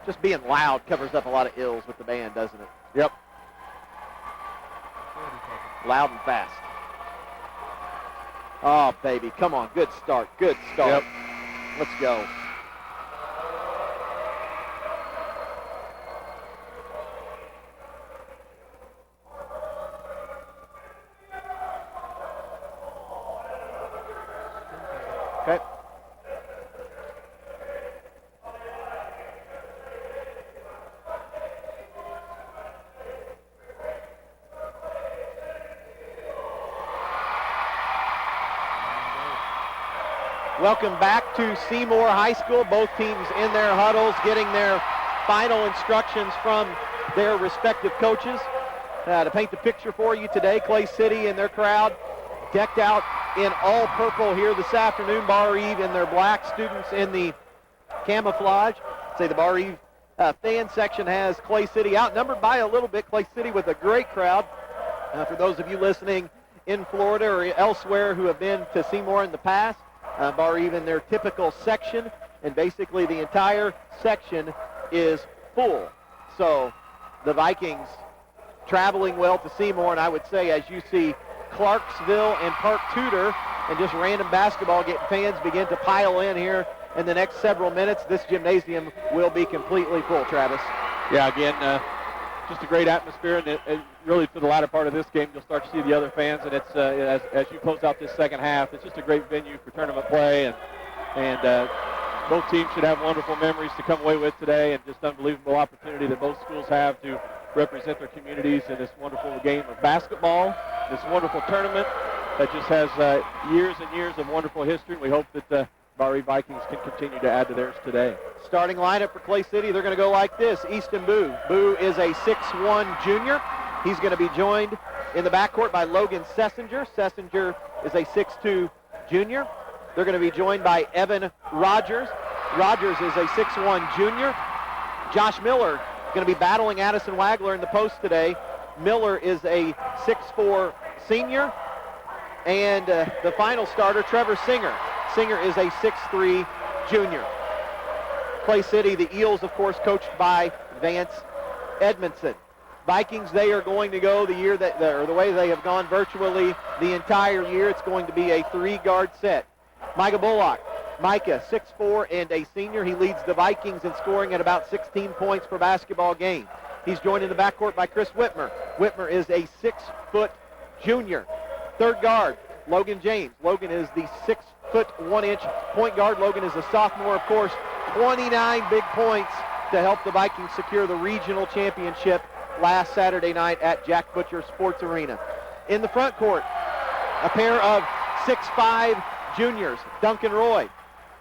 Just being loud covers up a lot of ills with the band, doesn't it? Yep. Loud and fast. Oh, baby. Come on. Good start. Good start. Yep. Let's go. Okay. Welcome back to Seymour High School. Both teams in their huddles getting their final instructions from their respective coaches. To paint the picture for you today, Clay City and their crowd decked out in all purple here this afternoon. Barr-Reeve in their black, students in the camouflage. Say the Barr-Reeve fan section has Clay City outnumbered by a little bit. Clay City with a great crowd. For those of you listening in Florida or elsewhere who have been to Seymour in the past, Barr-Reeve in their typical section, and basically the entire section is full. So the Vikings traveling well to Seymour, and I would say as you see Clarksville and Park Tudor and just random basketball getting fans begin to pile in here in the next several minutes, this gymnasium will be completely full, Travis. Yeah, again, just a great atmosphere, and really for the latter part of this game, you'll start to see the other fans, and it's as you close out this second half, it's just a great venue for tournament play, and both teams should have wonderful memories to come away with today, and just unbelievable opportunity that both schools have to represent their communities in this wonderful game of basketball, this wonderful tournament that just has years and years of wonderful history. We hope that the Barr-Reeve Vikings can continue to add to theirs today. Starting lineup for Clay City, they're going to go like this. Easton Boo. Boo is a 6'1 junior. He's going to be joined in the backcourt by Logan Sessinger. Sessinger is a 6'2 junior. They're going to be joined by Evan Rogers. Rogers is a 6'1 junior. Josh Miller going to be battling Addison Wagler in the post today. Miller is a 6'4 senior. And the final starter, Trevor Singer. Singer is a 6'3 junior. Clay City, the Eels, of course, coached by Vance Edmondson. Vikings, they are going to go the way they have gone virtually the entire year. It's going to be a 3-guard set. Micah Bullock. Micah, 6'4 and a senior. He leads the Vikings in scoring at about 16 points per basketball game. He's joined in the backcourt by Chris Whitmer. Whitmer is a 6' junior. Third guard, Logan James. Logan is the 6'1" point guard. Logan is a sophomore, of course. 29 big points to help the Vikings secure the regional championship last Saturday night at Jack Butcher Sports Arena. In the front court, a pair of 6'5 juniors, Duncan Roy.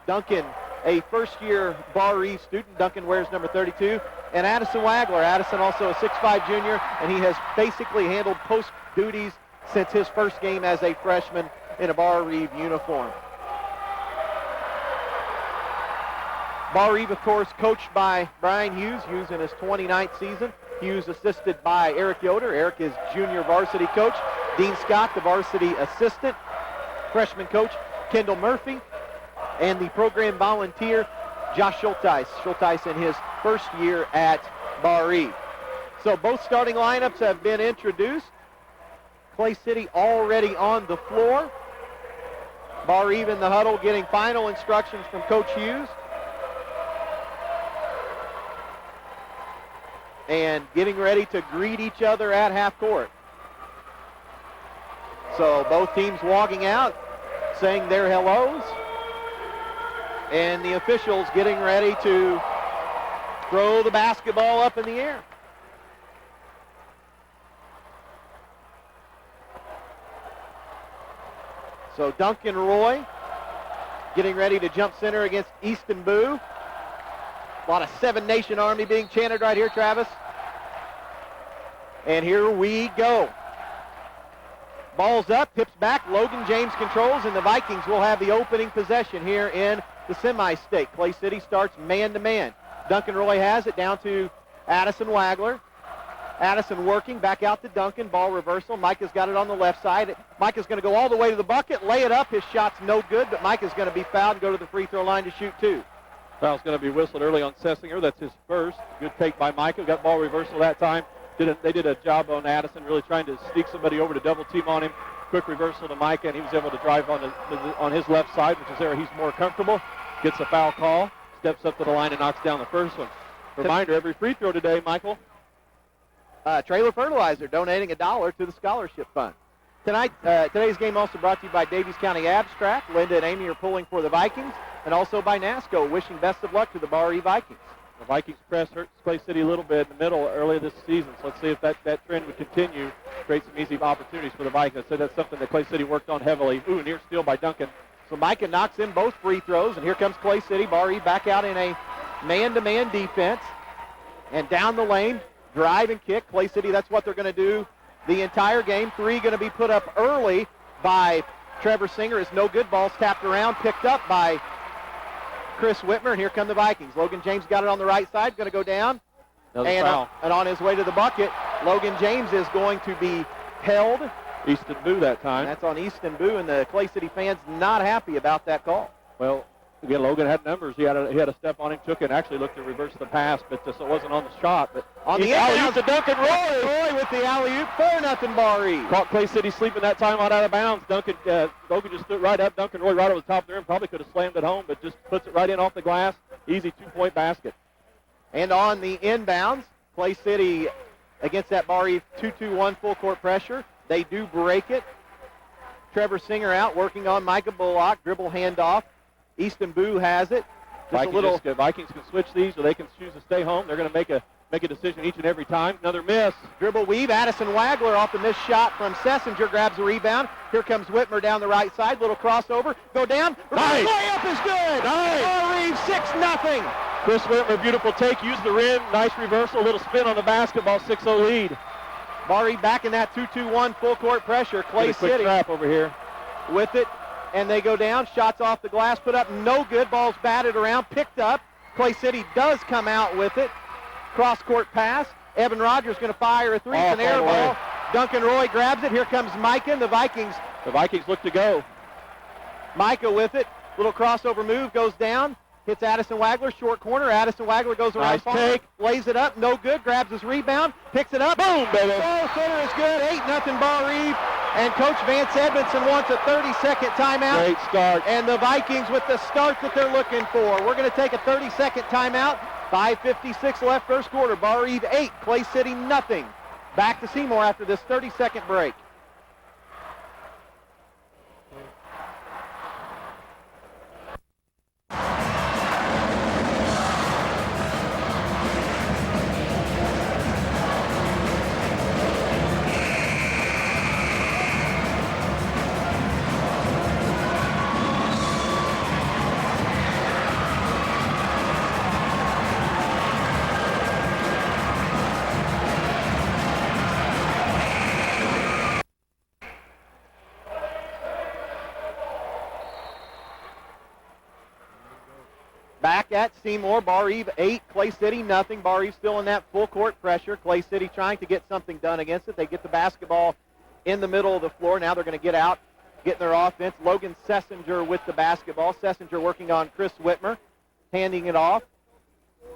Duncan, a first-year Barr-Reeve student. Duncan wears number 32. And Addison Wagler. Addison also a 6'5 junior, and he has basically handled post duties since his first game as a freshman in a Barr-Reeve uniform. Barr-Reeve, of course, coached by Brian Hughes. Hughes in his 29th season. Hughes assisted by Eric Yoder. Eric is junior varsity coach. Dean Scott, the varsity assistant. Freshman coach, Kendall Murphy. And the program volunteer, Josh Schulteis. Schulteis in his first year at Barr-Reeve. So both starting lineups have been introduced. Clay City already on the floor. Barr-Reeve in the huddle getting final instructions from Coach Hughes. And getting ready to greet each other at half court. So both teams walking out, saying their hellos. And the officials getting ready to throw the basketball up in the air. So Duncan Roy getting ready to jump center against Easton Boo. A lot of Seven Nation Army being chanted right here, Travis. And here we go. Ball's up, hips back, Logan James controls, and the Vikings will have the opening possession here in the Semi-State. Clay City starts man-to-man. Duncan Roy has it down to Addison Wagler. Addison working, back out to Duncan, ball reversal. Micah's got it on the left side. Micah's going to go all the way to the bucket, lay it up. His shot's no good, but Micah's going to be fouled and go to the free throw line to shoot two. Foul's going to be whistled early on Sessinger. That's his first. Good take by Micah. Got ball reversal that time. They did a job on Addison, really trying to sneak somebody over to double team on him. Quick reversal to Micah, and he was able to drive on his left side, which is where he's more comfortable. Gets a foul call, steps up to the line, and knocks down the first one. Reminder, every free throw today, Michael. Trailer Fertilizer donating $1 to the scholarship fund. Today's game also brought to you by Davies County Abstract. Linda and Amy are pulling for the Vikings, and also by NASCO, wishing best of luck to the Barr-Reeve Vikings. The Vikings press hurt Clay City a little bit in the middle earlier this season, so let's see if that trend would continue, create some easy opportunities for the Vikings. I said that's something that Clay City worked on heavily. Ooh, near steal by Duncan. So Micah knocks in both free throws, and here comes Clay City. Barr-Reeve back out in a man-to-man defense, and down the lane, drive and kick. Clay City, that's what they're going to do the entire game. Three going to be put up early by Trevor Singer. It's no good. Ball's tapped around, picked up by Chris Whitmer, and here come the Vikings. Logan James got it on the right side, going to go down. And on his way to the bucket, Logan James is going to be held. Easton Boo that time. And that's on Easton Boo, and the Clay City fans not happy about that call. Well, again, Logan had numbers. He had a step on him, took it, and actually looked to reverse the pass, but so it wasn't on the shot. But on the alley-oop to Duncan Roy. Roy with the alley-oop, 4-0 Barr-Reeve. Caught Clay City sleeping that time out of bounds. Logan just stood right up. Duncan Roy right over the top of the rim. Probably could have slammed it home, but just puts it right in off the glass. Easy two-point basket. And on the inbounds, Clay City against that Barr-Reeve 2-2-1 full court pressure. They do break it. Trevor Singer out, working on Micah Bullock. Dribble handoff. Easton Boo has it. Vikings can switch these, or they can choose to stay home. They're going to make a decision each and every time. Another miss. Dribble weave. Addison Wagler off the missed shot from Sessinger. Grabs the rebound. Here comes Whitmer down the right side. Little crossover. Go down. Nice. Layup is good. Nice. Barr-Reeve 6-0. Chris Whitmer, beautiful take. Use the rim. Nice reversal. Little spin on the basketball. 6-0 lead. Barr-Reeve back in that 2-2-1 full court pressure. Clay City. Quick trap over here. With it. And they go down. Shots off the glass. Put up. No good. Ball's batted around. Picked up. Clay City does come out with it. Cross-court pass. Evan Rogers going to fire a three. It's an air ball. Duncan Roy grabs it. Here comes Micah and the Vikings. The Vikings look to go. Micah with it. Little crossover move. Goes down. Hits Addison Wagler. Short corner. Addison Wagler goes around. Nice take. Lays it up. No good. Grabs his rebound. Picks it up. Boom, baby. Oh, center is good. 8-0 Barr-Reeve. And Coach Vance Edmondson wants a 30-second timeout. Great start. And the Vikings with the start that they're looking for. We're going to take a 30-second timeout. 5:56 left first quarter. Barr-Reeve 8, Clay City nothing. Back to Seymour after this 30-second break. Back at Seymour, Barr-Reeve 8, Clay City nothing. Barr-Reeve still in that full court pressure. Clay City trying to get something done against it. They get the basketball in the middle of the floor. Now they're going to get out, get their offense. Logan Sessinger with the basketball. Sessinger working on Chris Whitmer, handing it off.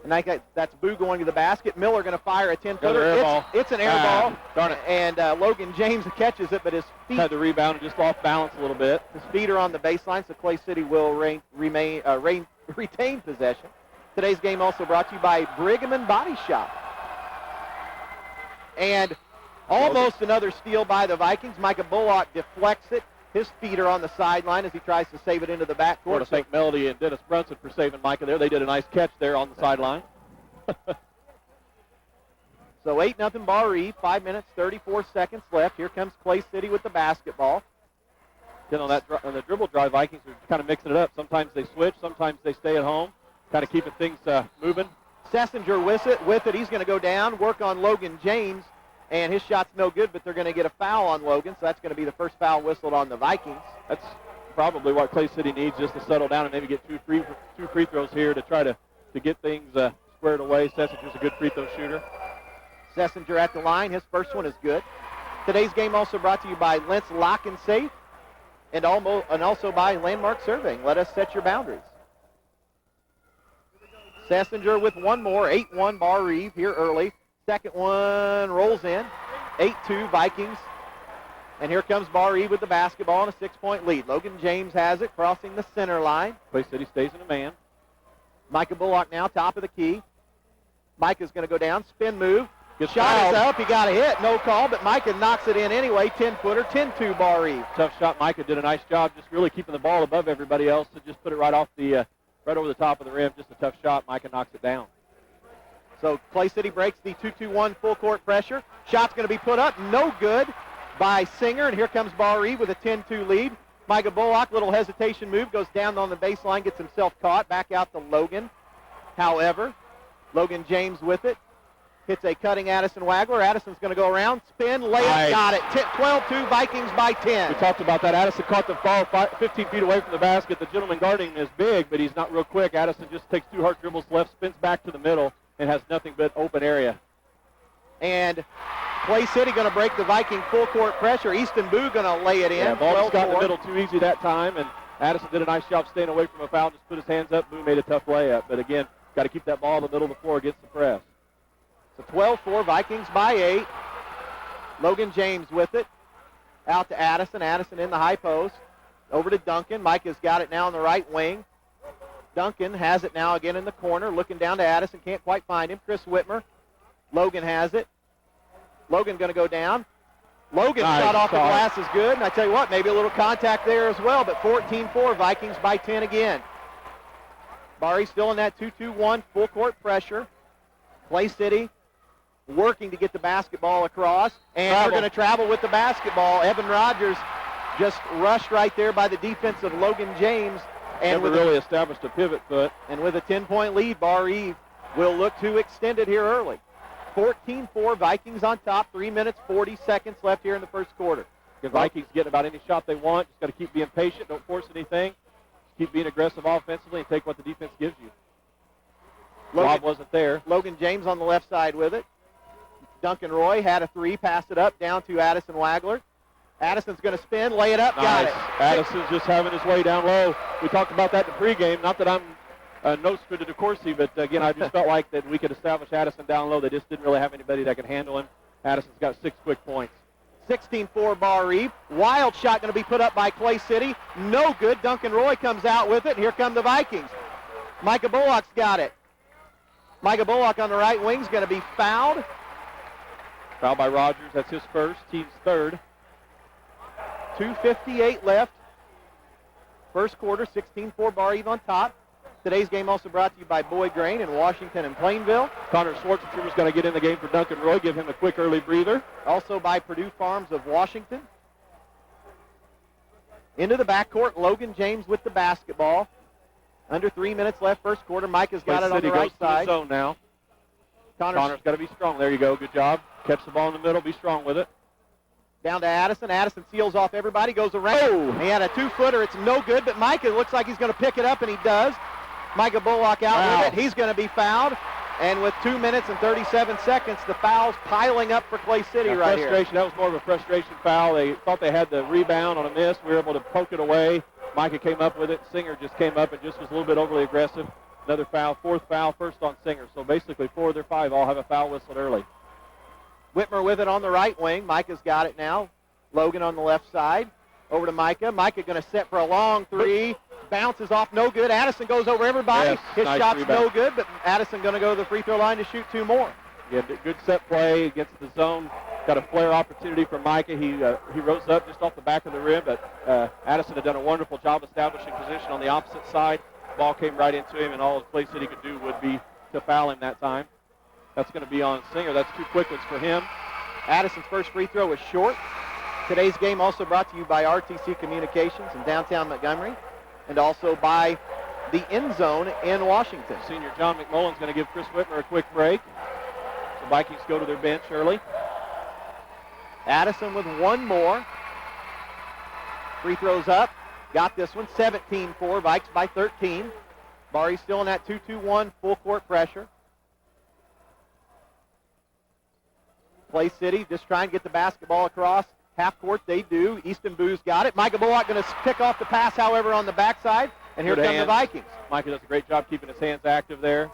And that's Boo going to the basket. Miller going to fire a 10-footer. It's an air ball. Darn it. And Logan James catches it, but his feet had the rebound and just off balance a little bit. His feet are on the baseline, so Clay City will retain possession. Today's game also brought to you by Brigham and Body Shop. And almost another steal by the Vikings. Micah Bullock deflects it. His feet are on the sideline as he tries to save it into the backcourt. I want to thank Melody and Dennis Brunson for saving Micah there. They did a nice catch there on the sideline. So 8-0 Barr-Reeve, 5 minutes, 34 seconds left. Here comes Clay City with the basketball. Then on the dribble drive, Vikings are kind of mixing it up. Sometimes they switch, sometimes they stay at home, kind of keeping things moving. Sessinger with it. He's going to go down, work on Logan James. And his shot's no good, but they're going to get a foul on Logan, so that's going to be the first foul whistled on the Vikings. That's probably what Clay City needs, just to settle down and maybe get two free throws here to try to get things squared away. Sessinger's a good free throw shooter. Sessinger at the line. His first one is good. Today's game also brought to you by Lentz Lock and Safe and also by Landmark Surveying. Let us set your boundaries. Sessinger with one more, 8-1 Barr-Reeve here early. Second one rolls in, 8-2 Vikings. And here comes Barr-Reeve with the basketball and a 6-point lead. Logan James has it, crossing the center line. Clay City stays in a man. Micah Bullock now, top of the key. Micah's going to go down, spin move. Gets Shot fouled. is up, he got a hit, no call, but Micah knocks it in anyway. 10-footer, 10-2 Barr-Reeve. Tough shot. Micah did a nice job just really keeping the ball above everybody else to just put it right off the, right over the top of the rim. Just a tough shot. Micah knocks it down. So Clay City breaks the 2-2-1 full court pressure. Shot's going to be put up, no good by Singer, and here comes Barr-Reeve with a 10-2 lead. Micah Bullock, little hesitation move, goes down on the baseline, gets himself caught, back out to Logan. However, Logan James with it. Hits a cutting Addison Wagler. Addison's going to go around, spin, layup, Nice. got it. 12-2 Vikings by 10. We talked about that. Addison caught the ball 15 feet away from the basket. The gentleman guarding him is big, but he's not real quick. Addison just takes 2 hard dribbles left, spins back to the middle, and has nothing but open area. And Clay City going to break the Viking full court pressure. Easton Boo going to lay it in. Yeah, ball just got in the 12-4. middle too easy that time, and Addison did a nice job staying away from a foul, just put his hands up. Boo made a tough layup, but again, got to keep that ball in the middle of the floor against the press. So 12-4, Vikings by 8. Logan James with it. Out to Addison. Addison in the high post. Over to Duncan. Mike has got it now on the right wing. Duncan has it now again in the corner. Looking down to Addison. Can't quite find him. Chris Whitmer. Logan has it. Logan going to go down. Logan Nice shot off the shot. glass is good. And I tell you what, maybe a little contact there as well. But 14-4, Vikings by 10 again. Barry still in that 2-2-1 full court pressure. Clay City working to get the basketball across, and Travel. we're going to travel with the basketball. Evan Rogers just rushed right there by the defense of Logan James, and Never really established a pivot foot. with a 10-point lead, Barr-Reeve will look to extend it here early. 14-4, Vikings on top. 3 minutes, 40 seconds left here in the first quarter. The Vikings getting about any shot they want. Just got to keep being patient. Don't force anything. Just keep being aggressive offensively and take what the defense gives you. Rob wasn't there. Logan James on the left side with it. Duncan Roy had a three, passed it up down to Addison Wagler. Addison's going to spin, lay it up, got Nice. it. Addison's just having his way down low. We talked about that in the pregame. Not that I'm Nostra de Corsi, but again, I just felt like that we could establish Addison down low. They just didn't really have anybody that could handle him. Addison's got 6 quick points. 16-4 Barr-Reeve. Wild shot going to be put up by Clay City. No good. Duncan Roy comes out with it, and here come the Vikings. Micah Bullock's got it. Micah Bullock on the right wing is going to be fouled. Foul by Rogers. That's his first. Team's third. 2:58 left. First quarter, 16-4 Barr-Reeve on top. Today's game also brought to you by Boyd Grain in Washington and Plainville. Connor Schwarzenberger's going to get in the game for Duncan Roy, give him a quick early breather. Also by Purdue Farms of Washington. Into the backcourt, Logan James with the basketball. Under 3 minutes left, first quarter. Mike has got it on the right goes side. to the zone now. Connor's got to be strong. There you go. Good job. Catch the ball in the middle. Be strong with it. down to Addison. Addison seals off everybody, goes around. Oh. He had a 2-footer. It's no good, but Micah looks like he's going to pick it up, and he does. Micah Bullock out with it. He's going to be fouled. And with 2 minutes and 37 seconds, the foul's piling up for Clay City right here. That was more of a frustration foul. They thought they had the rebound on a miss. We were able to poke it away. Micah came up with it. Singer just came up and just was a little bit overly aggressive. Another foul, fourth foul, first on Singer. So basically 4 of their 5 all have a foul whistled early. Whitmer with it on the right wing. Micah's got it now. Logan on the left side. Over to Micah. Micah going to set for a long three. Bounces off, no good. Addison goes over everybody. Yes, His nice shot's rebound. no good, but Addison going to go to the free throw line to shoot 2 more. Yeah, good set play against the zone. Got a flare opportunity for Micah. He rose up just off the back of the rim, but Addison had done a wonderful job establishing position on the opposite side. Ball came right into him, and all Clay City could do would be to foul him that time. That's going to be on Singer. That's 2 quick ones for him. Addison's first free throw is short. Today's game also brought to you by RTC Communications in downtown Montgomery and also by the End Zone in Washington. Senior John McMullen's going to give Chris Whitmer a quick break. The Vikings go to their bench early. Addison with 1 more. Free throws up. Got this one. 17-4. Vikes by 13. Barry still in that 2-2-1 full court pressure. Clay City just trying to get the basketball across half court. They do. Easton Boo's got it. Micah Bullock going to pick off the pass, however, on the backside. And here Good come the hands. Vikings. Micah does a great job keeping his hands active there.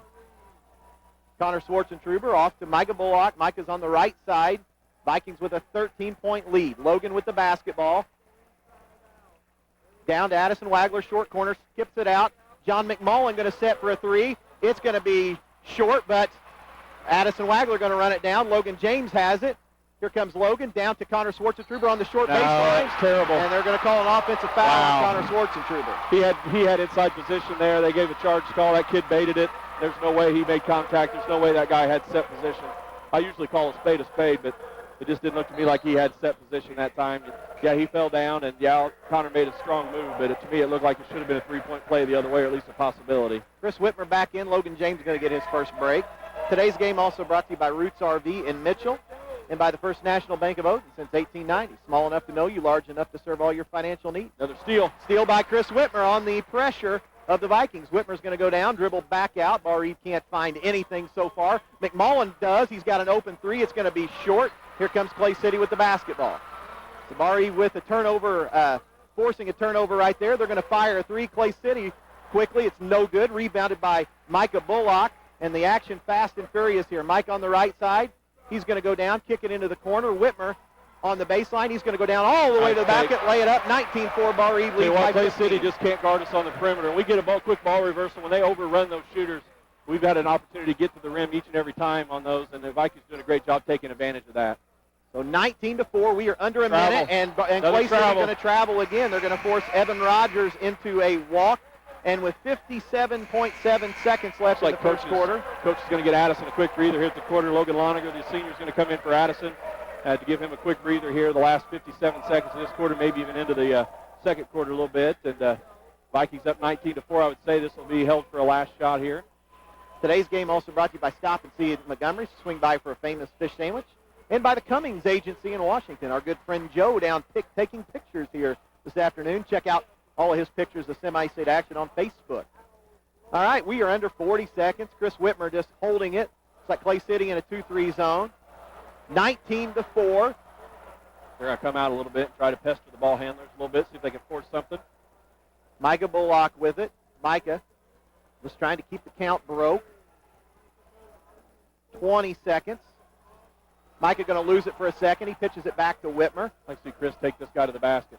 Connor Schwartzentruber off to Micah Bullock. Micah's on the right side. Vikings with a 13-point lead. Logan with the basketball. Down to Addison Wagler, short corner, skips it out. John McMullen going to set for a three. It's going to be short, but Addison Wagler going to run it down. Logan James has it. Here comes Logan down to Connor Schwartzentruber on the short baseline. That's terrible. And they're going to call an offensive foul on Connor Schwartzentruber. He had inside position there. They gave a charge call. That kid baited it. There's no way he made contact. There's no way that guy had set position. I usually call a spade, but it just didn't look to me like he had set position that time. Yeah, he fell down, and yeah, Connor made a strong move, but to me it looked like it should have been a three-point play the other way, or at least a possibility. Chris Whitmer back in. Logan James is going to get his first break. Today's game also brought to you by Roots RV in Mitchell and by the First National Bank of Odin since 1890. Small enough to know you, large enough to serve all your financial needs. Another steal. Steal by Chris Whitmer on the pressure of the Vikings. Whitmer's going to go down, dribble back out. Barr-Reeve can't find anything so far. McMullen does. He's got an open three. It's going to be short. Here comes Clay City with the basketball. So Barr-Reeve with a turnover, forcing a turnover right there. They're going to fire a three. Clay City quickly. It's no good. Rebounded by Micah Bullock. And the action fast and furious here. Mike on the right side. He's going to go down, kick it into the corner. Whitmer on the baseline. He's going to go down all the way to the basket, lay it up. 19-4 Barr-Reeve leads by 15. Clay City just can't guard us on the perimeter. And we get a quick ball reversal. When they overrun those shooters, we've got an opportunity to get to the rim each and every time on those. And the Vikings doing a great job taking advantage of that. So 19-4, we are under a minute, and Clay City's going to travel again. They're going to force Evan Rogers into a walk, and with 57.7 seconds left in the first quarter. Coach is going to get Addison a quick breather here at the quarter. Logan Loniger, the senior, is going to come in for Addison to give him a quick breather here the last 57 seconds of this quarter, maybe even into the second quarter a little bit. And Vikings up 19-4. I would say this will be held for a last shot here. Today's game also brought to you by Stop and See at Montgomery. Swing by for a famous fish sandwich. And by the Cummings Agency in Washington. Our good friend Joe down taking pictures here this afternoon. Check out all of his pictures of Semi-State action on Facebook. All right, we are under 40 seconds. Chris Whitmer just holding it. It's like Clay City in a 2-3 zone. 19-4. They're going to come out a little bit and try to pester the ball handlers a little bit, see if they can force something. Micah Bullock with it. Micah just trying to keep the count broke. 20 seconds. Micah going to lose it for a second. He pitches it back to Whitmer. I see Chris take this guy to the basket.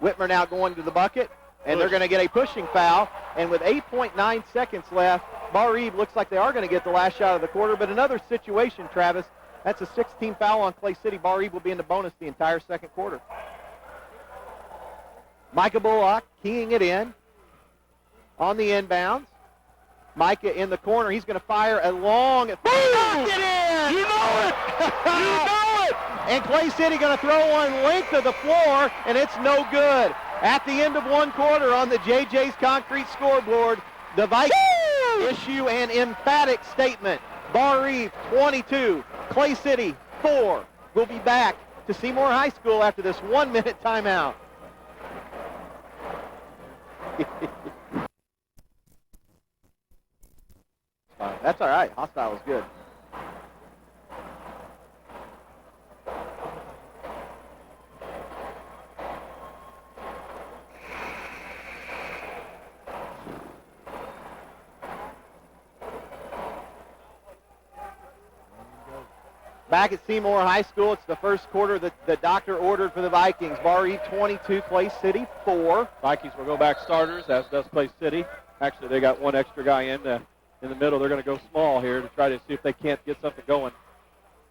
Whitmer now going to the bucket, and they're going to get a pushing foul. And with 8.9 seconds left, Barr-Reeve looks like they are going to get the last shot of the quarter. But another situation, Travis, that's a 16 foul on Clay City. Barr-Reeve will be in the bonus the entire second quarter. Micah Bullock keying it in on the inbounds. Micah in the corner. He's going to fire a long. Boom! Get in! You know it! You know it! And Clay City going to throw one length of the floor, and it's no good. At the end of one quarter on the JJ's Concrete scoreboard, the Vikings issue an emphatic statement. Barr-Reeve 22, Clay City 4. We'll be back to Seymour High School after this 1-minute timeout. That's all right. Hostile is good. Back at Seymour High School, it's the first quarter that the doctor ordered for the Vikings. Barr-Reeve 22, Clay City 4. Vikings will go back starters, as does Clay City. Actually, they got one extra guy in the middle. They're going to go small here to try to see if they can't get something going.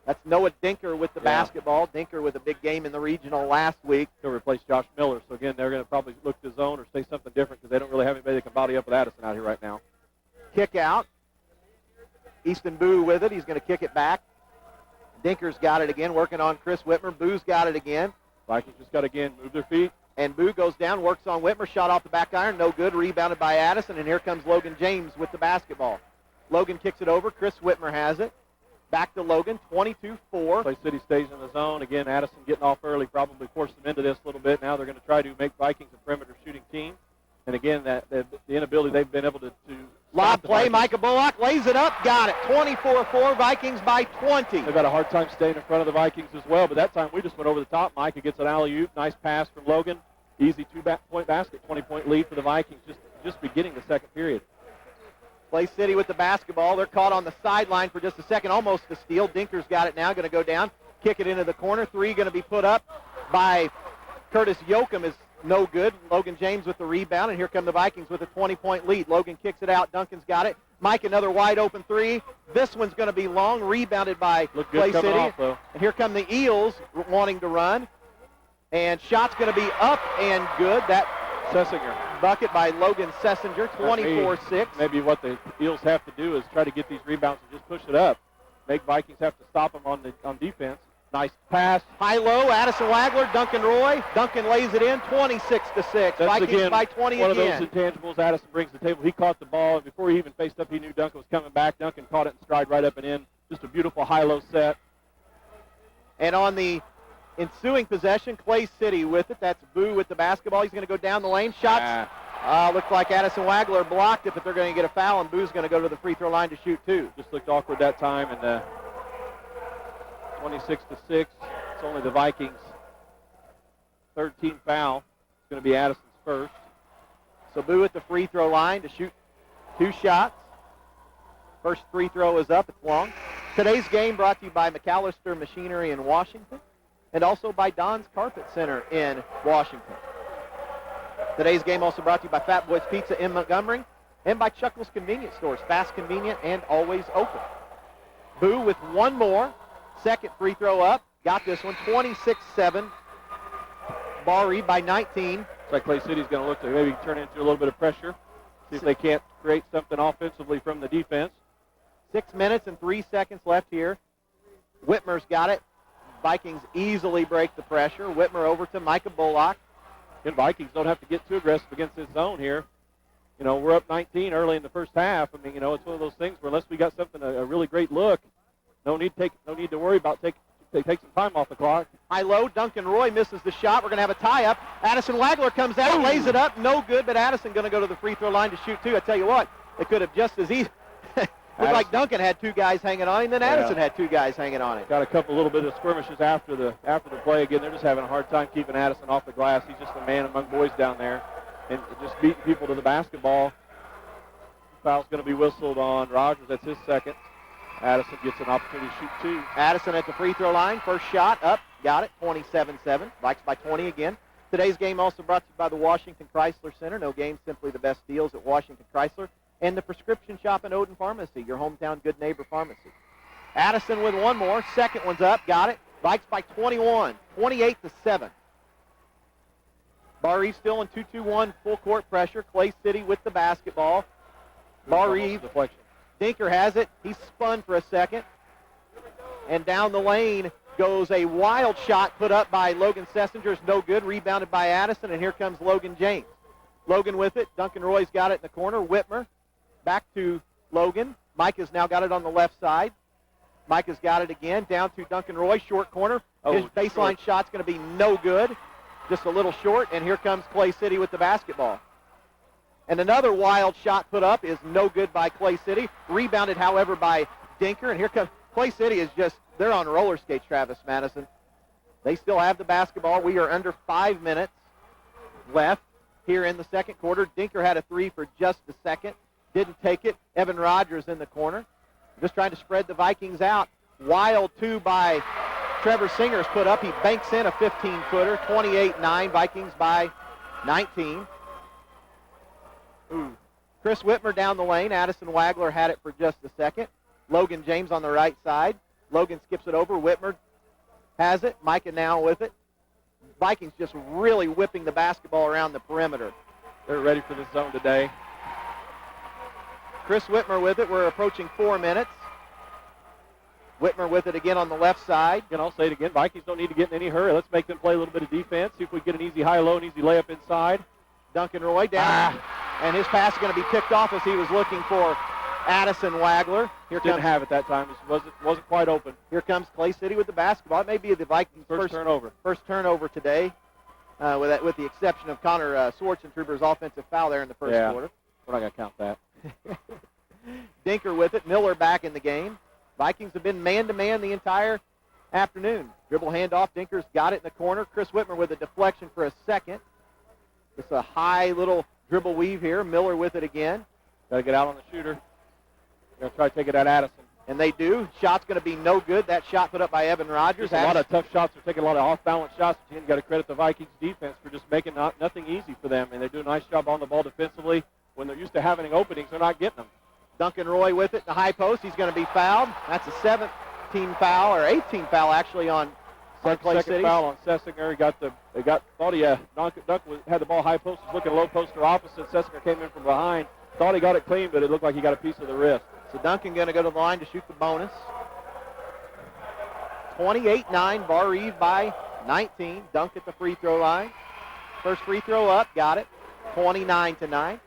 That's Noah Dinker with the basketball. Dinker with a big game in the regional last week. He'll replace Josh Miller. So, again, they're going to probably look to zone or say something different because they don't really have anybody that can body up with Addison out here right now. Kick out. Easton Boo with it. He's going to kick it back. Dinker's got it again, working on Chris Whitmer. Boo's got it again. Vikings just got to, again, move their feet. And Boo goes down, works on Whitmer, shot off the back iron, no good, rebounded by Addison, and here comes Logan James with the basketball. Logan kicks it over. Chris Whitmer has it. Back to Logan, 22-4. Play City stays in the zone. Again, Addison getting off early, probably forced them into this a little bit. Now they're going to try to make Vikings a perimeter shooting team. And again, the inability they've been able to lob play, Micah Bullock lays it up, got it. 24-4, Vikings by 20. They've got a hard time staying in front of the Vikings as well, but that time we just went over the top. Micah gets an alley-oop, nice pass from Logan. Easy two-point basket, 20-point lead for the Vikings just beginning the second period. Clay City with the basketball. They're caught on the sideline for just a second, almost a steal. Dinker's got it now, going to go down, kick it into the corner. Three going to be put up by Curtis Yoakum, is no good. Logan James with the rebound, and here come the Vikings with a 20-point lead. Logan kicks it out. Duncan's got it. Mike, another wide open three. This one's going to be long, rebounded by Clay City. Off, and here come the Eels wanting to run. And shot's going to be up and good. That Sessinger. Bucket by Logan Sessinger, 24-6. Maybe what the Eels have to do is try to get these rebounds and just push it up. Make Vikings have to stop them on defense. Nice pass. High-low, Addison Wagler, Duncan Roy. Duncan lays it in, 26-6. Vikings again, by 20 one again. Of those intangibles Addison brings to the table. He caught the ball, and before he even faced up, he knew Duncan was coming back. Duncan caught it in stride right up and in. Just a beautiful high-low set. And on the ensuing possession, Clay City with it. That's Boo with the basketball. He's going to go down the lane. Shots. Looks like Addison Wagler blocked it, but they're going to get a foul, and Boo's going to go to the free throw line to shoot two. Just looked awkward that time, and 26-6. It's only the Vikings' third team foul. It's going to be Addison's first. So Boo at the free throw line to shoot two shots. First free throw is up. It's long. Today's game brought to you by McAllister Machinery in Washington and also by Don's Carpet Center in Washington. Today's game also brought to you by Fat Boys Pizza in Montgomery and by Chuckles Convenience Stores, fast, convenient, and always open. Boo with one more. Second free throw up. Got this one, 26-7. Barr-Reeve by 19. Looks like Clay City's going to look to maybe turn into a little bit of pressure. See if they can't create something offensively from the defense. 6 minutes and 3 seconds left here. Whitmer's got it. Vikings easily break the pressure. Whitmer over to Micah Bullock. And Vikings don't have to get too aggressive against this zone here. You know, we're up 19 early in the first half. I mean, you know, it's one of those things where unless we got something, a really great look, no need to worry about take some time off the clock. High-low, Duncan Roy misses the shot. We're going to have a tie-up. Addison Wagler comes out, lays it up. No good, but Addison going to go to the free throw line to shoot two. I tell you what, it could have just as easy. Looked like Duncan had two guys hanging on him, then Addison had two guys hanging on him. Got a couple little bit of skirmishes after the play. Again, they're just having a hard time keeping Addison off the glass. He's just a man among boys down there, and just beating people to the basketball. Foul's going to be whistled on Rogers. That's his second. Addison gets an opportunity to shoot two. Addison at the free throw line. First shot up. Got it. 27-7. Vikes by 20 again. Today's game also brought to you by the Washington Chrysler Center. No game, simply the best deals at Washington Chrysler. And the prescription shop in Odin Pharmacy, your hometown good neighbor pharmacy. Addison with one more. Second one's up. Got it. Vikes by 21. 28-7. Barr-Reeve still in 2-2-1 full court pressure. Clay City with the basketball. Barr-Reeve. Deflection. Dinker has it. He's spun for a second. And down the lane goes a wild shot put up by Logan Sessinger. It's no good. Rebounded by Addison, and here comes Logan James. Logan with it. Duncan Roy's got it in the corner. Whitmer back to Logan. Mike has now got it on the left side. Mike has got it again. Down to Duncan Roy, short corner. His baseline shot's going to be no good. Just a little short, and here comes Clay City with the basketball. And another wild shot put up is no good by Clay City. Rebounded, however, by Dinker. And here comes Clay City is just, they're on roller skates, Travis Madison. They still have the basketball. We are under 5 minutes left here in the second quarter. Dinker had a three for just a second. Didn't take it. Evan Rogers in the corner. Just trying to spread the Vikings out. Wild two by Trevor Singer's put up. He banks in a 15-footer. 28-9. Vikings by 19. Chris Whitmer down the lane. Addison Wagler had it for just a second. Logan James on the right side. Logan skips it over. Whitmer has it. Micah now with it. Vikings just really whipping the basketball around the perimeter. They're ready for this zone today. Chris Whitmer with it. We're approaching 4 minutes. Whitmer with it again on the left side. And I'll say it again. Vikings don't need to get in any hurry. Let's make them play a little bit of defense. See if we get an easy high-low, an easy layup inside. Duncan Roy down. And his pass is going to be picked off as he was looking for Addison Wagler. Here Didn't have it that time. It wasn't quite open. Here comes Clay City with the basketball. It may be the Vikings' first turnover. First turnover today, with the exception of Connor Swartzentruber's offensive foul there in the first quarter. We're not going to count that. Dinker with it. Miller back in the game. Vikings have been man-to-man the entire afternoon. Dribble handoff. Dinker's got it in the corner. Chris Whitmer with a deflection for a second. It's a high little dribble weave here. Miller with it again. Got to get out on the shooter. They're going to try to take it at Addison. And they do. Shot's going to be no good. That shot put up by Evan Rogers. Just a lot of tough shots. They're taking a lot of off-balance shots. You've got to credit the Vikings defense for just making nothing easy for them. And they do a nice job on the ball defensively. When they're used to having openings, they're not getting them. Duncan Roy with it in the high post. He's going to be fouled. That's a 17 foul, or 18 foul actually on Clay City. Second foul on Sessinger. Thought he Duncan had the ball high post. Was looking low post or opposite. Sessinger came in from behind. Thought he got it clean, but it looked like he got a piece of the wrist. So Duncan going to go to the line to shoot the bonus. 28-9, Barr-Reeve by 19. Dunk at the free throw line. First free throw up, got it. 29-9.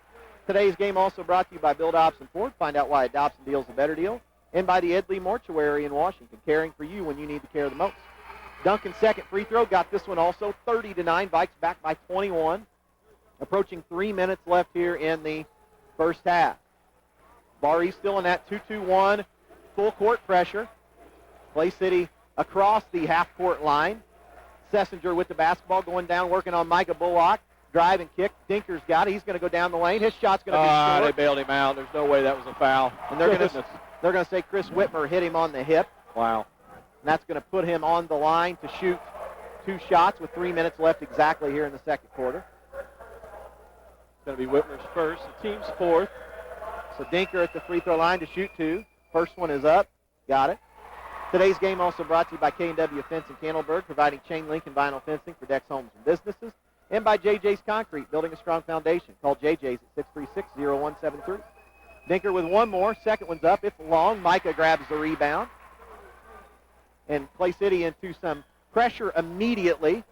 Today's game also brought to you by Bill Dobson Ford. Find out why a Dobson deal's a better deal. And by the Ed Lee Mortuary in Washington, caring for you when you need the care the most. Duncan's second free throw got this one also. 30-9, Vikes back by 21. Approaching 3 minutes left here in the first half. Barr-Reeve still in that 2-2-1 full court pressure. Clay City across the half-court line. Sessinger with the basketball going down, working on Micah Bullock. Drive and kick. Dinker's got it. He's going to go down the lane. His shot's going to be short. They bailed him out. There's no way that was a foul. And they're going to say Chris Whitmer hit him on the hip. Wow. And that's going to put him on the line to shoot 2 shots with 3 minutes left exactly here in the second quarter. It's going to be Whitmer's first. The team's fourth. So Dinker at the free throw line to shoot 2. First one is up. Got it. Today's game also brought to you by K&W Fence in Candleburg, providing chain link and vinyl fencing for decks, homes, and businesses. And by JJ's Concrete, building a strong foundation. Call JJ's at 636-0173. Dinker with one more. Second one's up. It's long. Micah grabs the rebound. And Clay City into some pressure immediately.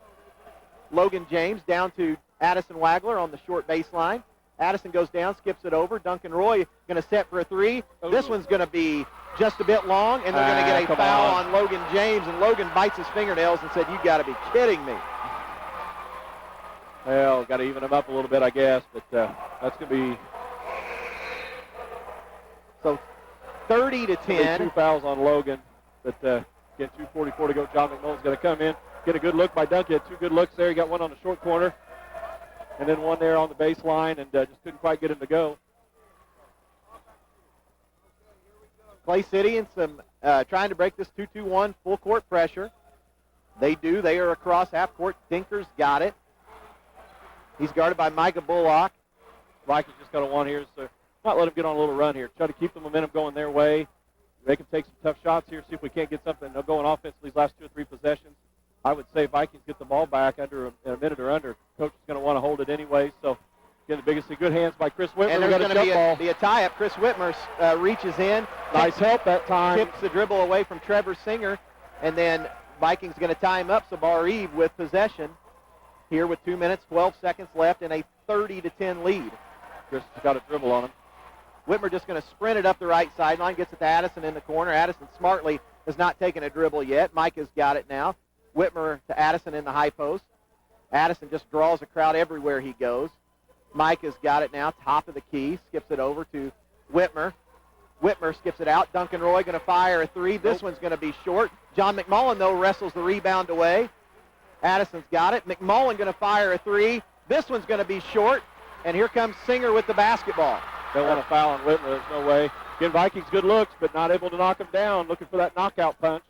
Logan James down to Addison Wagler on the short baseline. Addison goes down, skips it over. Duncan Roy going to set for a 3. Ooh. This one's going to be just a bit long, and they're going to get a foul on Logan James. And Logan bites his fingernails and said, "You got to be kidding me." Well, got to even them up a little bit, I guess, but that's going to be so 30-10. 2 fouls on Logan, but again, 2:44 to go. John McMullen's going to come in, get a good look by Duncan. He had 2 good looks there. He got one on the short corner, and then one there on the baseline, and just couldn't quite get him to go. Clay City and some trying to break this 2-2-1 full court pressure. They do. They are across half court. Dinker's got it. He's guarded by Micah Bullock. Vikings just got a 1 here, so not let him get on a little run here. Try to keep the momentum going their way. They can take some tough shots here, see if we can't get something going offensively these last 2 or 3 possessions. I would say Vikings get the ball back under a minute or under. Coach is going to want to hold it anyway. So, again, the biggest thing, good hands by Chris Whitmer. And there's going to be a tie-up. Chris Whitmer reaches in. Nice help that time. Tips the dribble away from Trevor Singer. And then Vikings going to tie him up. So Barr-Reeve with possession here with 2 minutes, 12 seconds left, and a 30-10 lead. Chris has got a dribble on him. Whitmer just going to sprint it up the right sideline, gets it to Addison in the corner. Addison smartly has not taken a dribble yet. Micah's got it now. Whitmer to Addison in the high post. Addison just draws a crowd everywhere he goes. Micah's got it now, top of the key, skips it over to Whitmer. Whitmer skips it out. Duncan Roy going to fire a 3. This one's going to be short. John McMullen, though, wrestles the rebound away. Addison's got it. McMullen going to fire a 3. This one's going to be short. And here comes Singer with the basketball. They want to foul on Whitmer. There's no way. Again, Vikings good looks, but not able to knock him down. Looking for that knockout punch.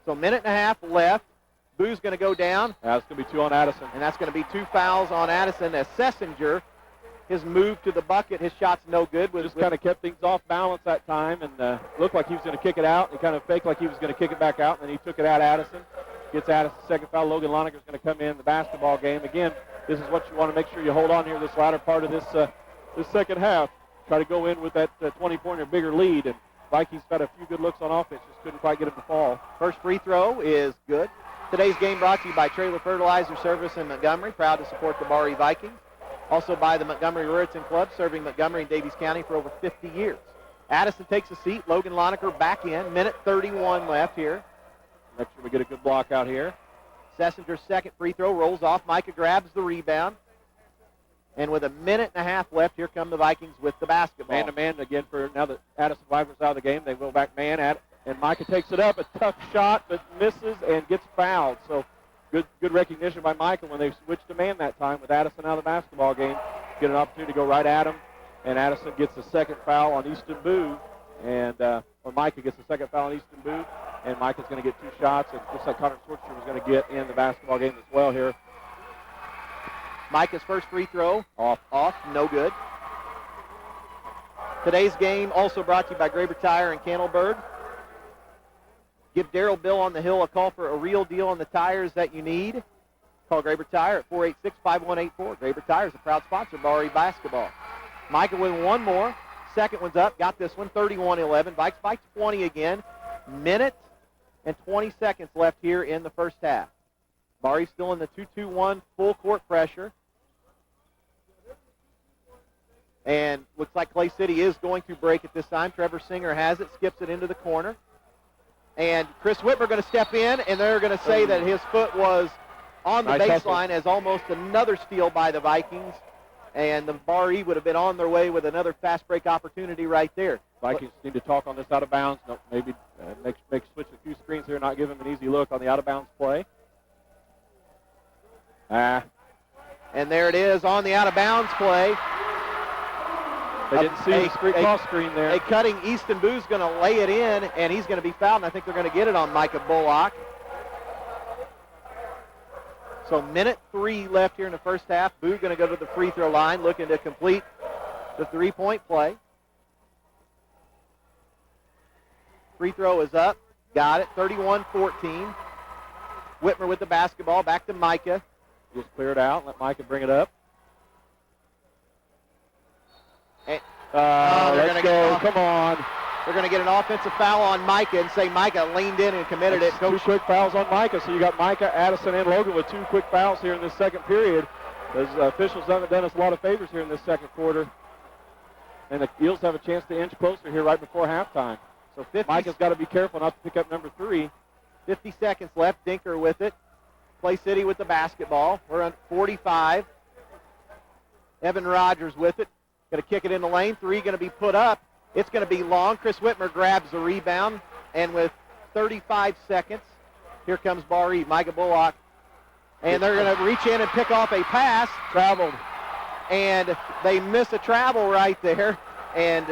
So 1.5 minutes left. Boo's going to go down. That's going to be 2 on Addison. And that's going to be 2 fouls on Addison as Sessinger, his move to the bucket, his shot's no good. Just kind of kept things off balance that time and looked like he was going to kick it out. He kind of faked like he was going to kick it back out, and then he took it out Addison. Gets Addison's second foul. Logan Lonergan's going to come in the basketball game. Again, this is what you want to make sure you hold on here this latter part of this second half. Try to go in with that 20-point or bigger lead, and Vikings got a few good looks on offense. Just couldn't quite get him to fall. First free throw is good. Today's game brought to you by Trailer Fertilizer Service in Montgomery, proud to support the Barr-Reeve Vikings. Also by the Montgomery Ruritan Club, serving Montgomery and Davies County for over 50 years. Addison takes a seat. Logan Lonecker back in. Minute 31 left here. Make sure we get a good block out here. Sessinger's second free throw rolls off. Micah grabs the rebound. And with 1.5 minutes left, here come the Vikings with the basketball. Man-to-man again for now that Addison Wagner's out of the game. They go back man at it. And Micah takes it up. A tough shot, but misses and gets fouled. So good recognition by Micah when they switched to man that time with Addison out of the basketball game. Get an opportunity to go right at him. and Addison gets the second foul on Easton Boo, and or Micah gets the second foul on Easton Boo, and Micah's going to get 2 shots, and looks like Connor Schwartzer was going to get in the basketball game as well here. Micah's first free throw, off, no good. Today's game also brought to you by Graber Tire in Candleburg. Give Daryl Bill on the Hill a call for a real deal on the tires that you need. Call Graber Tire at 486-5184. Graber Tire is a proud sponsor of Barr-Reeve basketball. Micah with one more. Second one's up. Got this one, 31-11. Vikes by 20 again. Minute and 20 seconds left here in the first half. Barr-Reeve still in the 2-2-1 full court pressure. And looks like Clay City is going to break at this time. Trevor Singer has it, skips it into the corner. And Chris Whitmer going to step in, and they're going to say that his foot was on the baseline as almost another steal by the Vikings. And the Barr-Reeve would have been on their way with another fast break opportunity right there. Vikings need to talk on this out of bounds. No, maybe make switch a few screens here, not give him an easy look on the out of bounds play. And there it is on the out of bounds play. They didn't see the cross screen there. A cutting Easton Boo's going to lay it in, and he's going to be fouled, and I think they're going to get it on Micah Bullock. So minute 3 left here in the first half. Boo going to go to the free throw line, looking to complete the three-point play. Free throw is up. Got it. 31-14. Whitmer with the basketball. Back to Micah. Just clear it out. Let Micah bring it up. Let's go. Come on. They're going to get an offensive foul on Micah and say Micah leaned in and committed it. 2 quick fouls on Micah. So you got Micah, Addison, and Logan with 2 quick fouls here in this second period. The officials haven't done us a lot of favors here in this second quarter. And the Eels have a chance to inch closer here right before halftime. So Micah's got to be careful not to pick up number 3. 50 seconds left. Dinker with it. Clay City with the basketball. We're on 45. Evan Rogers with it. Going to kick it in the lane. 3 going to be put up. It's going to be long. Chris Whitmer grabs the rebound. And with 35 seconds, here comes Barr-Reeve, Micah Bullock. And they're going to reach in and pick off a pass. Traveled. And they miss a travel right there. And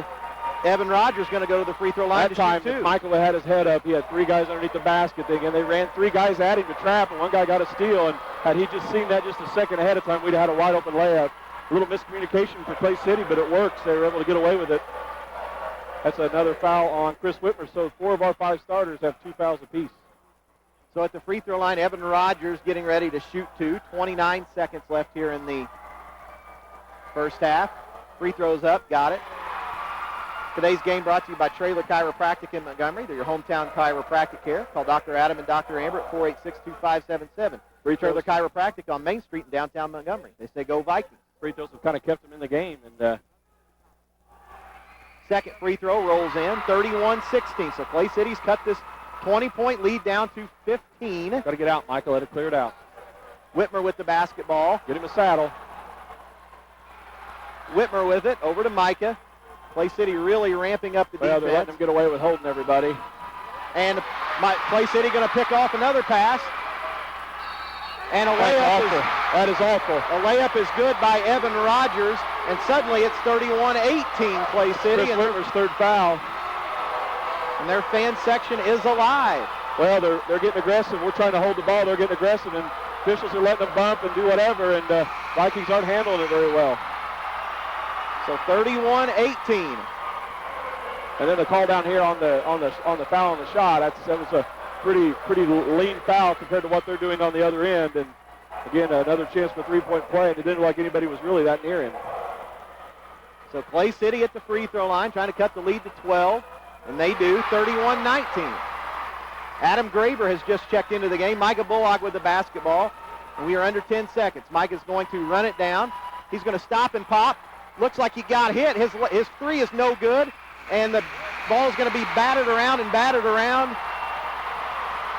Evan Rogers going to go to the free throw line that time, to shoot 2. Michael had his head up. He had 3 guys underneath the basket thing, and they ran 3 guys at him to trap, and 1 guy got a steal. And had he just seen that just a second ahead of time, we'd have had a wide-open layup. A little miscommunication for Clay City, but it works. They were able to get away with it. That's another foul on Chris Whitmer. So 4 of our 5 starters have 2 fouls apiece. So at the free throw line, Evan Rogers getting ready to shoot 2. 29 seconds left here in the first half. Free throws up. Got it. Today's game brought to you by Traylor Chiropractic in Montgomery. They're your hometown chiropractic care. Call Dr. Adam and Dr. Amber at 486-2577. Traylor Chiropractic on Main Street in downtown Montgomery. They say go Vikings. Free throws have kind of kept them in the game. And second free throw rolls in, 31-16. So Clay City's cut this 20-point lead down to 15. Got to get out, Michael. Let it clear it out. Whitmer with the basketball. Get him a saddle. Whitmer with it, over to Micah. Clay City really ramping up the defense. They're letting them get away with holding everybody. And Clay City going to pick off another pass. And a layup that is awful. A layup is good by Evan Rogers, and suddenly it's 31-18 Clay City. Chris Whitmer's 3rd foul. And their fan section is alive. Well, they're getting aggressive. We're trying to hold the ball. They're getting aggressive, and officials are letting them bump and do whatever, and Vikings aren't handling it very well. So 31-18. And then the call down here on the foul on the shot. That was a pretty lean foul compared to what they're doing on the other end. And again, another chance for 3-point play, and it didn't look like anybody was really that near him. So Clay City at the free throw line trying to cut the lead to 12, and they do, 31-19. Adam Graber has just checked into the game. Micah Bullock with the basketball, and we are under 10 seconds. Micah's going to run it down. He's going to stop and pop. Looks like he got hit. His 3 is no good, and the ball is going to be batted around.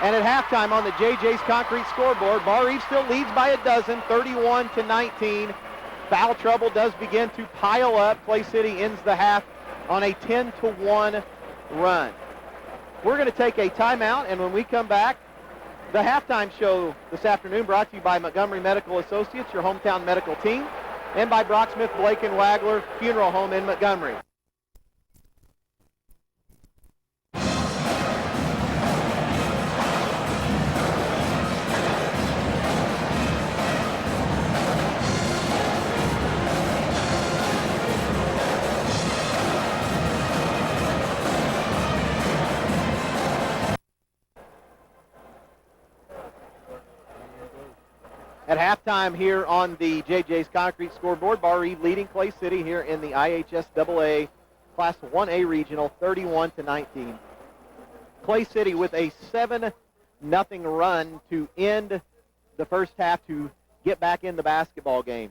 And at halftime on the JJ's Concrete scoreboard, Barr-Reeve still leads by a dozen, 31-19. Foul trouble does begin to pile up. Clay City ends the half on a 10-1 run. We're going to take a timeout, and when we come back, the halftime show this afternoon brought to you by Montgomery Medical Associates, your hometown medical team. and by Brock Smith, Blake and Wagler Funeral Home in Montgomery. At halftime here on the JJ's Concrete scoreboard, Barr-Reeve leading Clay City here in the IHSAA Class 1A Regional 31-19. Clay City with a 7-0 run to end the first half to get back in the basketball game.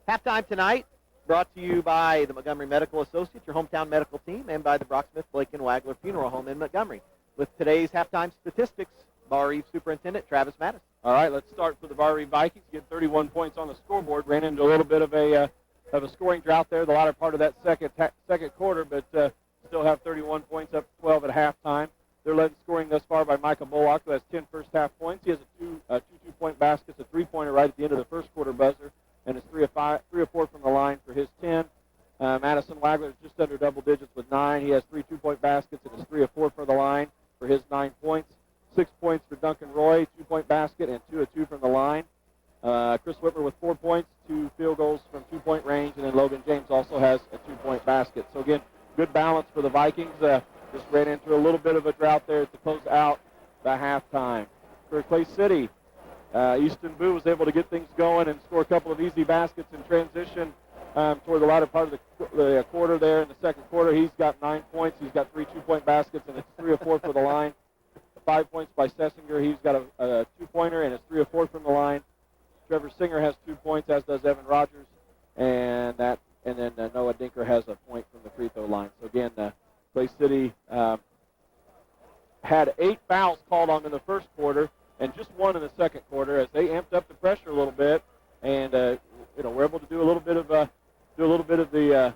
Halftime tonight brought to you by the Montgomery Medical Associates, your hometown medical team, and by the Brock Smith, Blake and Wagler Funeral Home in Montgomery. With today's halftime statistics, Barr-Reeve Superintendent Travis Mattis. All right, let's start for the Barr-Reeve Vikings. Get 31 points on the scoreboard. Ran into a little bit of a scoring drought there the latter part of that second quarter, but still have 31 points, up 12 at halftime. They're led in scoring thus far by Micah Bullock, who has 10 first-half points. He has two two-point baskets, a three-pointer right at the end of the first quarter buzzer, and is 3 of 4 from the line for his 10. Madison Wagler is just under double digits with 9. He has 3 two-point baskets and is 3 of 4 for the line for his 9 points. 6 points for Duncan Roy, 2-point basket, and 2 of 2 from the line. Chris Whitmer with 4 points, 2 field goals from 2-point range, and then Logan James also has a 2-point basket. So, again, good balance for the Vikings. Just ran into a little bit of a drought there to close out the halftime. For Clay City, Easton Boo was able to get things going and score a couple of easy baskets in transition toward the latter part of the quarter there. In the second quarter, he's got 9 points. He's got 3 two-point baskets, and it's 3 of 4 for the line. 5 points by Sessinger. He's got a 2-pointer and is 3 of 4 from the line. Trevor Singer has 2 points, as does Evan Rogers, and then Noah Dinker has a point from the free throw line. So again, Clay City had 8 fouls called on in the first quarter and just 1 in the second quarter as they amped up the pressure a little bit, and we're able to do a little bit of the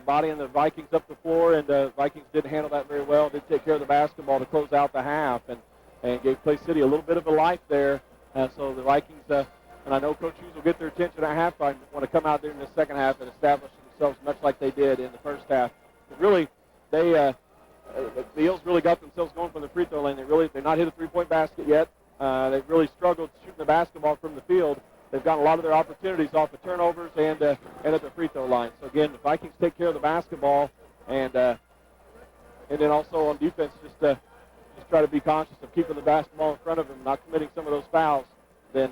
bodying the Vikings up the floor, and the Vikings didn't handle that very well. Did take care of the basketball to close out the half, and gave Clay City a little bit of a life there. So the Vikings, and I know Coach Hughes will get their attention at halftime, want to come out there in the second half and establish themselves much like they did in the first half. But really, the Eels really got themselves going from the free throw lane. They're not hit a 3-point basket yet. They've really struggled shooting the basketball from the field. They've gotten a lot of their opportunities off of turnovers and at the free throw line. So again, the Vikings take care of the basketball, and then also on defense, just try to be conscious of keeping the basketball in front of them, not committing some of those fouls. Then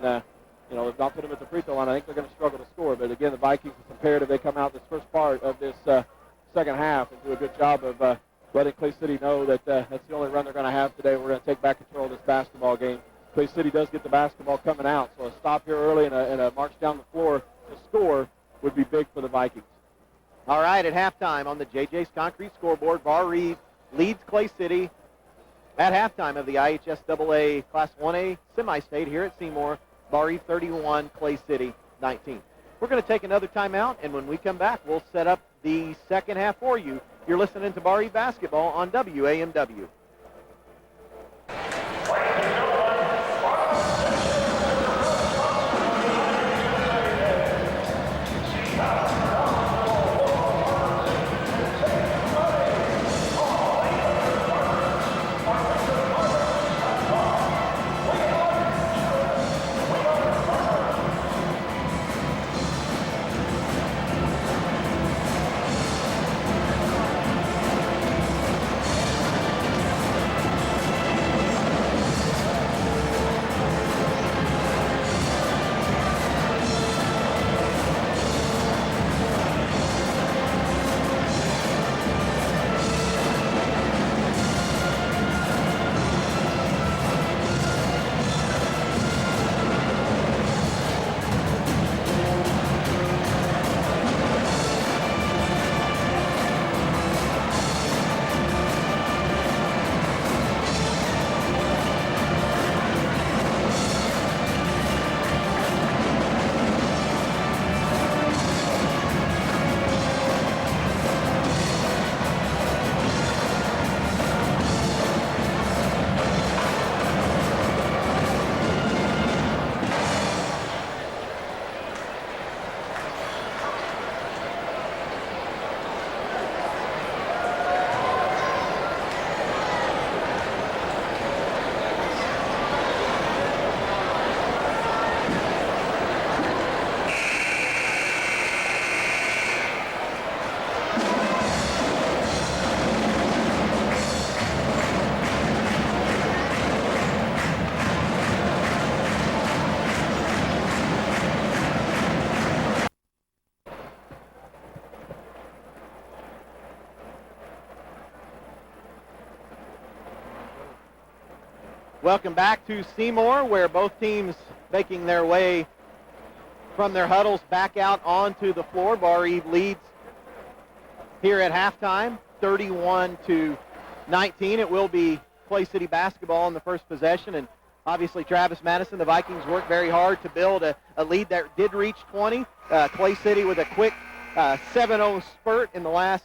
if not put them at the free throw line, I think they're going to struggle to score. But again, the Vikings, it's imperative they come out this first part of this second half and do a good job of letting Clay City know that that's the only run they're going to have today. We're going to take back control of this basketball game. Clay City does get the basketball coming out, so a stop here early and a march down the floor to score would be big for the Vikings. All right, at halftime on the JJ's Concrete scoreboard, Barr-Reeve leads Clay City at halftime of the IHSAA Class 1A Semi-State here at Seymour. Barr-Reeve 31, Clay City 19. We're going to take another timeout, and when we come back, we'll set up the second half for you. You're listening to Barr-Reeve basketball on WAMW. Welcome back to Seymour, where both teams making their way from their huddles back out onto the floor. Barr-Reeve leads here at halftime, 31-19. It will be Clay City basketball in the first possession, and obviously Travis Madison, the Vikings worked very hard to build a lead that did reach 20. Clay City with a quick 7-0 spurt in the last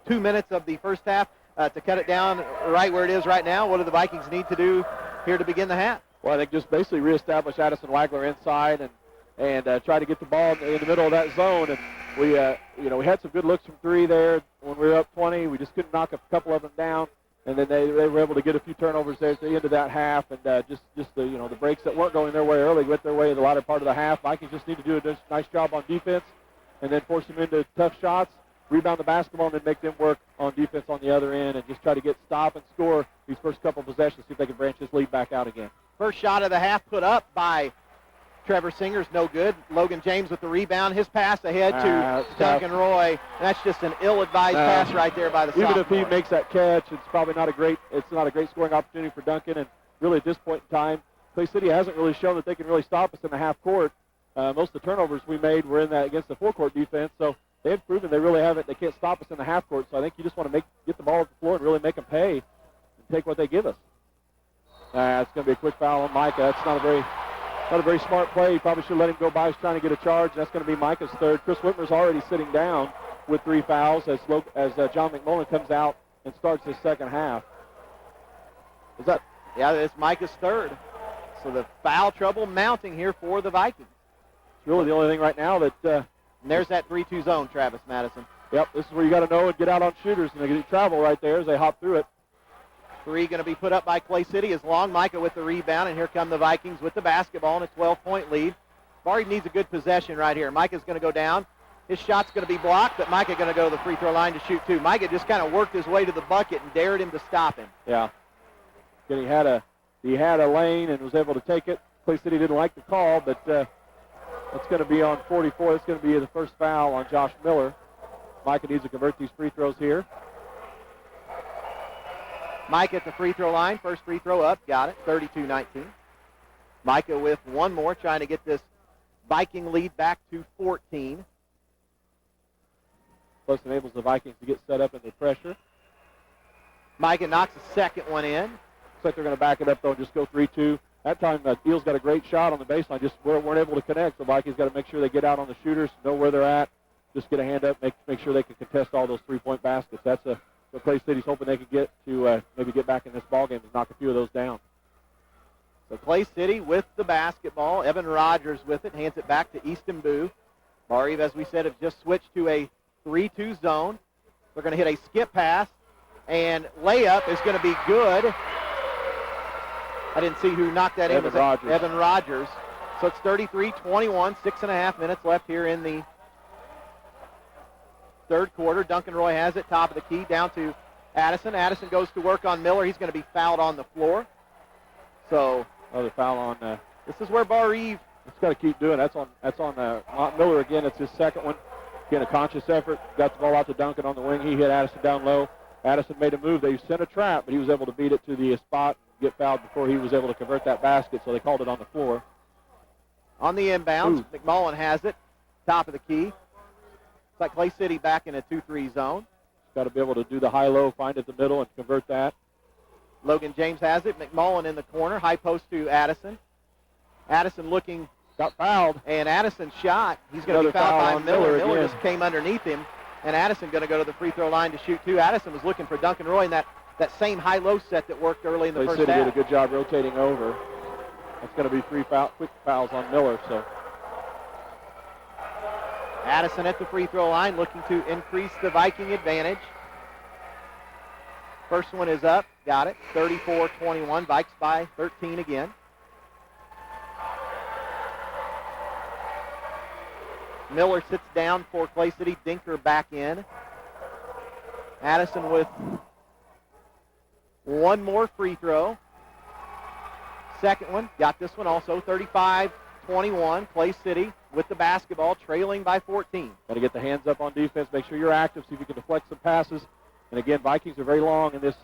2 minutes of the first half to cut it down right where it is right now. What do the Vikings need to do here to begin the half? Well, I think just basically reestablish Addison Wagler inside and try to get the ball in the middle of that zone. And we had some good looks from three there when we were up 20. We just couldn't knock a couple of them down, and then they were able to get a few turnovers there at the end of that half. And just the breaks that weren't going their way early went their way in the latter part of the half. Vikings just need to do a nice job on defense, and then force them into tough shots, rebound the basketball, and then make them work on defense on the other end, and just try to stop and score these first couple possessions, see if they can branch this lead back out again. First shot of the half put up by Trevor Singer's no good. Logan James with the rebound. His pass ahead to Duncan Roy. And that's just an ill-advised pass right there by the sophomore. Even if he makes that catch, it's probably not a great scoring opportunity for Duncan. And really at this point in time, Clay City hasn't really shown that they can really stop us in the half court. Most of the turnovers we made were in that against the full court defense. So they have proven they really haven't. They can't stop us in the half court. So I think you just want to get the ball off the floor and really make them pay and take what they give us. It's going to be a quick foul on Micah. That's not a very smart play. He probably should let him go by. He's trying to get a charge. That's going to be Micah's third. Chris Whitmer's already sitting down with 3 fouls as John McMullen comes out and starts his second half. Yeah, it's Micah's third. So the foul trouble mounting here for the Vikings. It's really the only thing right now that... and there's that 3-2 zone, Travis Madison. Yep, this is where you got to know and get out on shooters, and they get travel right there as they hop through it. 3 going to be put up by Clay City as long. Micah with the rebound, and here come the Vikings with the basketball and a 12-point lead. Barr needs a good possession right here. Micah's going to go down. His shot's going to be blocked, but Micah going to go to the free throw line to shoot 2. Micah just kind of worked his way to the bucket and dared him to stop him. Yeah. He had a lane and was able to take it. Clay City didn't like the call, but it's going to be on 44. It's going to be the first foul on Josh Miller. Micah needs to convert these free throws here. Micah at the free throw line. First free throw up. Got it. 32-19. Micah with one more, trying to get this Viking lead back to 14. Plus enables the Vikings to get set up in the pressure. Micah knocks the second one in. Looks like they're going to back it up, though, and just go 3-2. That time, Eel's got a great shot on the baseline. Just weren't able to connect. The Vikings got to make sure they get out on the shooters, know where they're at, just get a hand up, make sure they can contest all those three-point baskets. That's what Clay City's hoping they can get to maybe get back in this ball game and knock a few of those down. So Clay City with the basketball. Evan Rogers with it, hands it back to Easton Boo. Barr-Reeve, as we said, have just switched to a 3-2 zone. They're going to hit a skip pass, and layup is going to be good. I didn't see who knocked that in. Evan Rogers. So it's 33-21, 6.5 minutes left here in the third quarter. Duncan Roy has it, top of the key, down to Addison. Addison goes to work on Miller. He's going to be fouled on the floor. So another foul on. This is where Barr-Reeve. It's got to keep doing. That's on Miller again. It's his second one. Again, a conscious effort. Got the ball out to Duncan on the wing. He hit Addison down low. Addison made a move. They sent a trap, but he was able to beat it to the spot and get fouled before he was able to convert that basket, so they called it on the floor. On the inbounds, McMullen has it, top of the key. It's like Clay City back in a 2-3 zone. Got to be able to do the high-low, find it in the middle, and convert that. Logan James has it. McMullen in the corner. High post to Addison. Addison looking. Got fouled. And Addison's shot. He's going to be fouled by Miller. Miller just came underneath him. And Addison going to go to the free throw line to shoot 2. Addison was looking for Duncan Roy in that same high-low set that worked early in the first half. Clay City did a good job rotating over. That's going to be quick fouls on Miller. So Addison at the free throw line looking to increase the Viking advantage. First one is up. Got it. 34-21. Vikes by 13 again. Miller sits down for Clay City. Dinker back in. Addison with one more free throw. Second one. Got this one also. 35-21. Clay City with the basketball, trailing by 14. Got to get the hands up on defense. Make sure you're active. See if you can deflect some passes. And again, Vikings are very long in this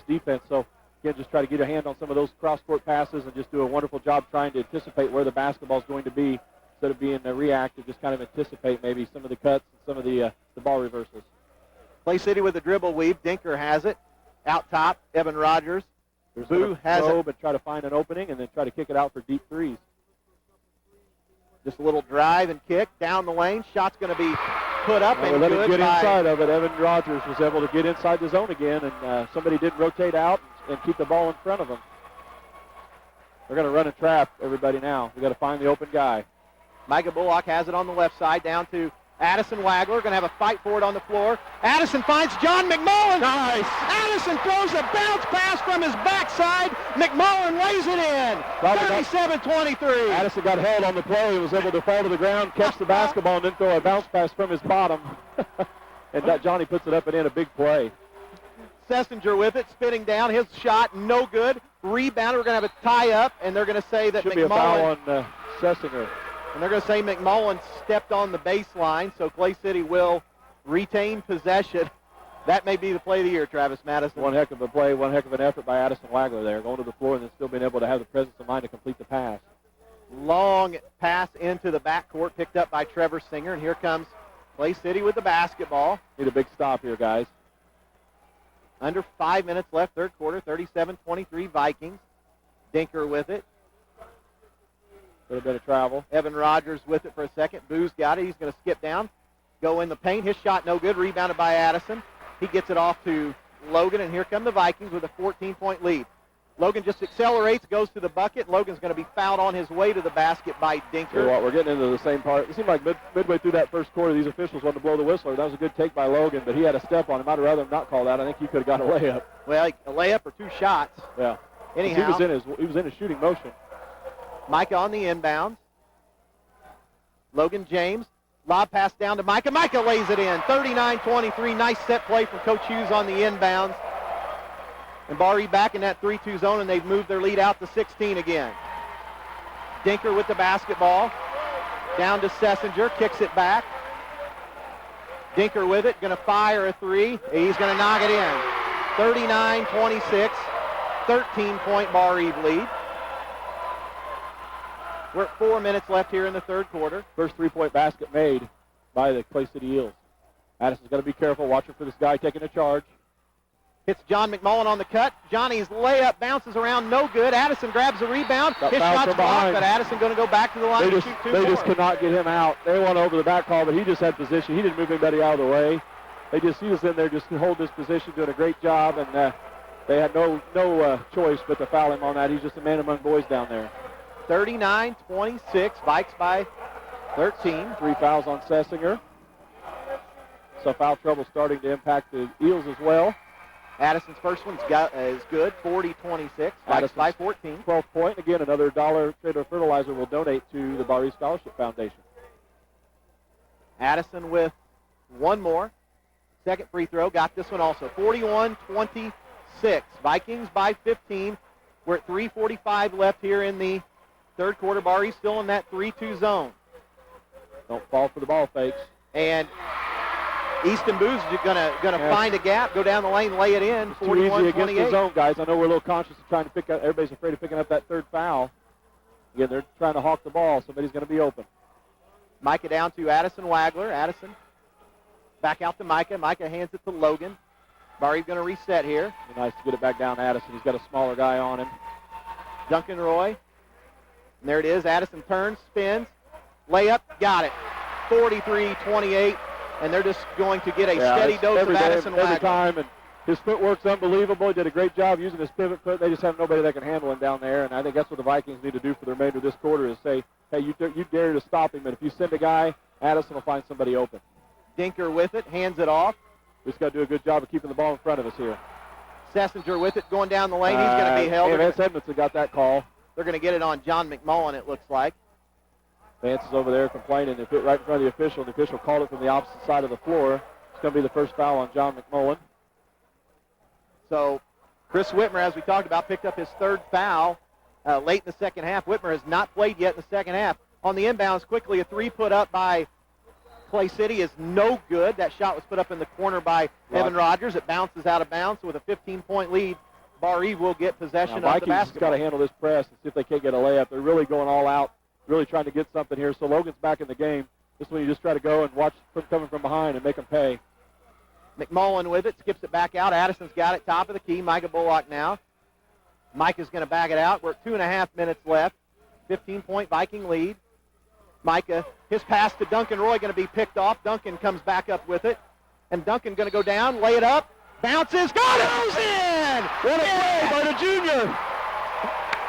defense, so again, just try to get a hand on some of those cross-court passes and just do a wonderful job trying to anticipate where the basketball is going to be instead of being reactive, just kind of anticipate maybe some of the cuts and some of the ball reversals. Clay City with the dribble weave. Dinker has it. Out top, Evan Rogers. Boo has it. But try to find an opening and then try to kick it out for deep threes. Just a little drive and kick down the lane. Shot's going to be put up and let good him get by inside of it. Evan Rogers was able to get inside the zone again, and somebody did rotate out and keep the ball in front of them. They're going to run a trap, everybody now. We've got to find the open guy. Micah Bullock has it on the left side down to Addison Wagler. Going to have a fight for it on the floor. Addison finds John McMullen. Nice. Addison throws a bounce pass from his backside. McMullen lays it in. 37-23. Addison got held on the play. He was able to fall to the ground, catch the basketball, and then throw a bounce pass from his bottom. And Johnny puts it up and in a big play. Sessinger with it, spinning down. His shot, no good. Rebound. We're going to have a tie-up, and they're going to say that Should McMullen. be a foul on Sessinger. And they're going to say McMullen stepped on the baseline, so Clay City will retain possession. That may be the play of the year, Travis Madison. One heck of a play, one heck of an effort by Addison Wagler there, going to the floor and then still being able to have the presence of mind to complete the pass. Long pass into the backcourt, picked up by Trevor Singer, and here comes Clay City with the basketball. Need a big stop here, guys. Under 5 minutes left, third quarter, 37-23 Vikings. Dinker with it. Little bit of travel. Evan Rogers with it for a second. Boo's got it. He's going to skip down, go in the paint. His shot no good. Rebounded by Addison. He gets it off to Logan, and here come the Vikings with a 14-point lead. Logan just accelerates, goes to the bucket. Logan's going to be fouled on his way to the basket by Dinker. We're getting into the same part. It seemed like midway through that first quarter, these officials wanted to blow the whistle. That was a good take by Logan, but he had a step on him. I'd rather him not call that. I think he could have got a layup. Well, a layup or two shots. Yeah. Anyhow. He was in his shooting motion. Micah on the inbounds. Logan James. Lob pass down to Micah. Micah lays it in. 39-23. Nice set play from Coach Hughes on the inbounds. And Barr-Reeve back in that 3-2 zone, and they've moved their lead out to 16 again. Dinker with the basketball. Down to Sessinger. Kicks it back. Dinker with it. Going to fire a three. He's going to knock it in. 39-26. 13-point Barr-Reeve lead. We're at 4 minutes left here in the third quarter. First three-point basket made by the Clay City Eels. Addison's got to be careful, watching for this guy taking a charge. Hits John McMullen on the cut. Johnny's layup bounces around, no good. Addison grabs the rebound. His shot's blocked, but Addison going to go back to the line to shoot two more. They just could not get him out. They went over the back call, but he just had position. He didn't move anybody out of the way. He was in there just to hold this position, doing a great job, and they had no choice but to foul him on that. He's just a man among boys down there. 39-26, Vikes by 13. 3 fouls on Sessinger. So foul trouble starting to impact the Eels as well. Addison's first one's is good, 40-26, Vikes by 14. 12th point. Again, another $1 Trader Fertilizer will donate to the Barr-Reeve Scholarship Foundation. Addison with one more. Second free throw, got this one also. 41-26, Vikings by 15. We're at 3:45 left here in the third quarter. Barr-Reeve still in that 3-2 zone. Don't fall for the ball fakes. And Easton Boo's gonna find a gap, go down the lane, lay it in. 41-28. Too easy against the zone, guys. I know we're a little conscious of trying to pick up. Everybody's afraid of picking up that third foul. Again, they're trying to hawk the ball. Somebody's going to be open. Micah down to Addison Wagler. Addison back out to Micah. Micah hands it to Logan. Barr-Reeve going to reset here. Be nice to get it back down to Addison. He's got a smaller guy on him. Duncan Roy. And there it is. Addison turns, spins, layup, got it. 43-28. And they're just going to get a steady dose of Addison Wagler. Every time, and his footwork's unbelievable. He did a great job using his pivot foot. They just have nobody that can handle him down there, and I think that's what the Vikings need to do for the remainder of this quarter is say, hey, you dare to stop him, and if you send a guy, Addison will find somebody open. Dinker with it, hands it off. We just got to do a good job of keeping the ball in front of us here. Sessinger with it, going down the lane. He's going to be held. Vance Edmondson got that call. They're going to get it on John McMullen, it looks like. Vance is over there complaining. They put it right in front of the official, and the official called it from the opposite side of the floor. It's going to be the first foul on John McMullen. So Chris Whitmer, as we talked about, picked up his third foul late in the second half. Whitmer has not played yet in the second half. On the inbounds, quickly, a three put up by Clay City is no good. That shot was put up in the corner by Evan Rogers. It bounces out of bounds. So with a 15-point lead, Barr-Reeve will get possession of the Vikings has basketball. got to handle this press and see if they can't get a layup. They're really going all out, really trying to get something here. So Logan's back in the game. This one you just try to go and watch them coming from behind and make them pay. McMullen with it, skips it back out. Addison's got it, top of the key. Micah Bullock now. Micah's going to back it out. We're at 2.5 minutes left. 15-point Viking lead. Micah, his pass to Duncan Roy going to be picked off. Duncan comes back up with it. And Duncan going to go down, lay it up, bounces, goes in! What a play by the junior!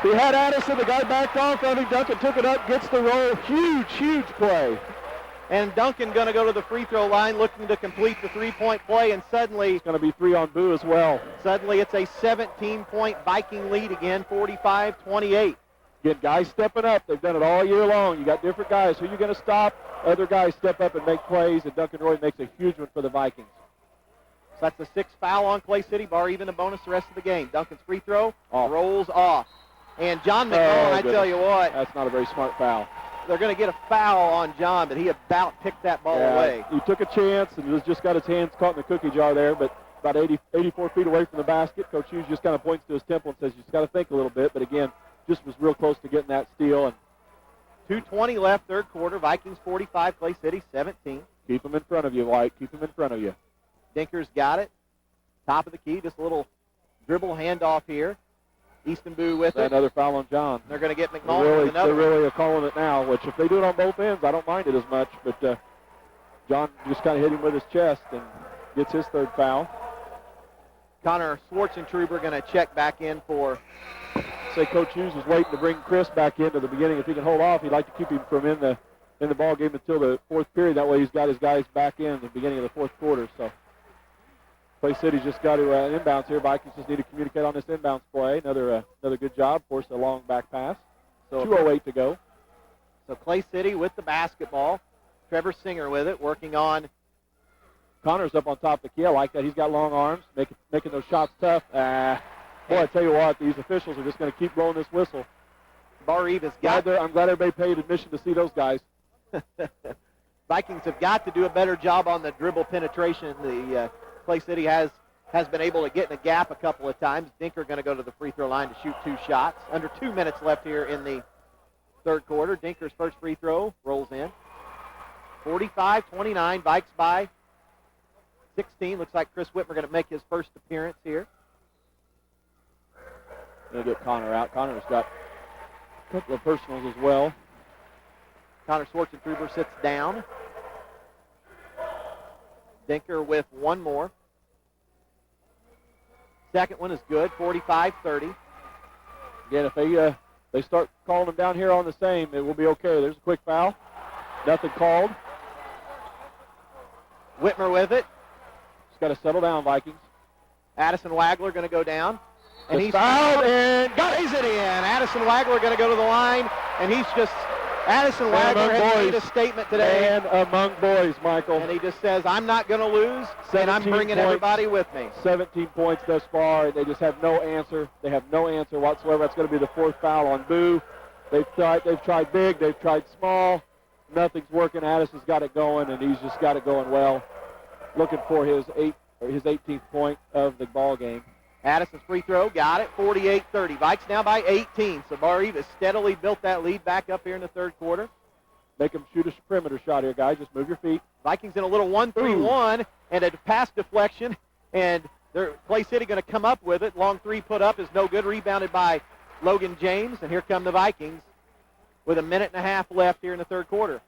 He had Addison, the guy backed off of him. Duncan took it up, gets the roll. Huge, huge play. And Duncan going to go to the free throw line looking to complete the three-point play, and suddenly It's going to be 3 on Boo as well. Suddenly it's a 17-point Viking lead again, 45-28. Again, guys stepping up. They've done it all year long. You got different guys. Who are you going to stop? Other guys step up and make plays, and Duncan Roy makes a huge one for the Vikings. So that's the 6th foul on Clay City. Bar even a bonus the rest of the game. Duncan's free throw rolls off. And John McMullen, I tell you what. That's not a very smart foul. They're going to get a foul on John, but he about picked that ball away. He took a chance and just got his hands caught in the cookie jar there, but about 84 feet away from the basket. Coach Hughes just kind of points to his temple and says, you just got to think a little bit. But again, just was real close to getting that steal. And 2:20 left, third quarter. Vikings 45, Clay City 17. Keep them in front of you, White. Keep them in front of you. Dinker's got it. Top of the key, just a little dribble handoff here. Easton Boo with it. Another foul on John. They're going to get McMullen with another. They're really calling it now, which if they do it on both ends, I don't mind it as much. But John just kind of hit him with his chest and gets his third foul. Connor Schwartzentruber going to check back in for. Say Coach Hughes is waiting to bring Chris back into the beginning. If he can hold off, he'd like to keep him from in the ball game until the fourth period. That way he's got his guys back in the beginning of the fourth quarter. So Clay City's just got to an inbounds here. Vikings just need to communicate on this inbounds play. Another good job. Forced a long back pass. So 2:08 to go. So Clay City with the basketball. Trevor Singer with it, working on. Connor's up on top of the key. I like that. He's got long arms, making those shots tough. Boy, I tell you what, these officials are just going to keep blowing this whistle. Barr-Reeve has got. I'm glad everybody paid admission to see those guys. Vikings have got to do a better job on the dribble penetration. The Clay City has been able to get in a gap a couple of times. Dinker going to go to the free throw line to shoot 2 shots. Under 2 minutes left here in the third quarter. Dinker's first free throw rolls in. 45-29, Vikes by 16. Looks like Chris Whitmer going to make his first appearance here. Going to get Connor out. Connor's got a couple of personals as well. Connor Schwartzentruber sits down. Dinker with one more. Second one is good, 45-30. Again, if they start calling them down here on the same, it will be okay. There's a quick foul. Nothing called. Whitmer with it. Just got to settle down, Vikings. Addison Wagler going to go down. And he's fouled and lays it in. Addison Wagler going to go to the line, and Addison Wagler has made a statement today. Man among boys, Michael. And he just says, I'm not going to lose, and I'm bringing everybody with me. 17 points thus far. They just have no answer. They have no answer whatsoever. That's going to be the 4th foul on Boo. They've tried big. They've tried small. Nothing's working. Addison's got it going, and he's just got it going well. Looking for his 18th point of the ball game. Addison's free throw, got it, 48-30. Vikes now by 18, so Barr-Reeve has steadily built that lead back up here in the third quarter. Make them shoot a perimeter shot here, guys. Just move your feet. Vikings in a little 1-3-1 and a pass deflection, and Clay City going to come up with it. Long three put up is no good, rebounded by Logan James, and here come the Vikings with 1.5 minutes left here in the third quarter.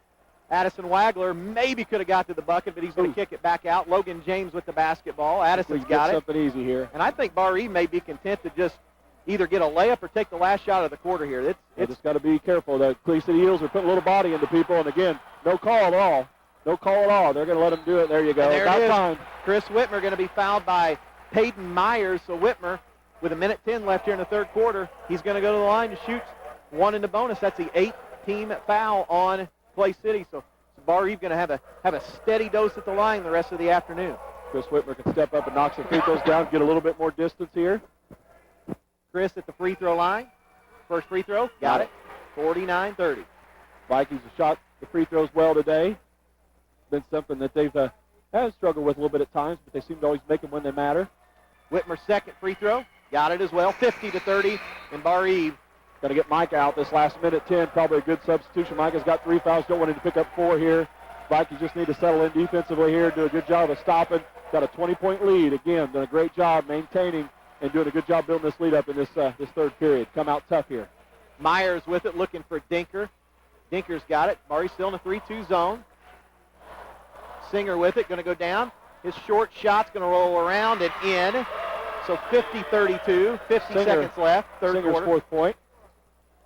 Addison Wagler maybe could have got to the bucket, but he's going to kick it back out. Logan James with the basketball. Addison's got it. Something easy here. And I think Barr-Reeve may be content to just either get a layup or take the last shot of the quarter here. It's just got to be careful. The Clay City Eagles are putting a little body into people, and again, no call at all. No call at all. They're going to let them do it. There you go. About time. Chris Whitmer going to be fouled by Peyton Myers. So Whitmer, with 1:10 minutes left here in the third quarter, he's going to go to the line to shoot one in the bonus. That's the 8th team foul on Clay City. So Barr-Reeve going to have a steady dose at the line the rest of the afternoon. Chris Whitmer can step up and knock some free throws down, get a little bit more distance here. Chris at the free throw line. First free throw, got it. 49-30. Vikings have shot the free throws well today. Been something that they've had struggled with a little bit at times, but they seem to always make them when they matter. Whitmer's second free throw, got it as well. 50-30, and Barr-Reeve. Got to get Mike out this last minute 10. Probably a good substitution. Mike has got 3 fouls. Don't want him to pick up 4 here. Vikings just need to settle in defensively here, do a good job of stopping. Got a 20-point lead. Again, done a great job maintaining and doing a good job building this lead up in this third period. Come out tough here. Myers with it, looking for Dinker. Dinker's got it. Barr-Reeve still in a 3-2 zone. Singer with it, going to go down. His short shot's going to roll around and in. So 50-32, 50 seconds left, third Singer's quarter. 4th point.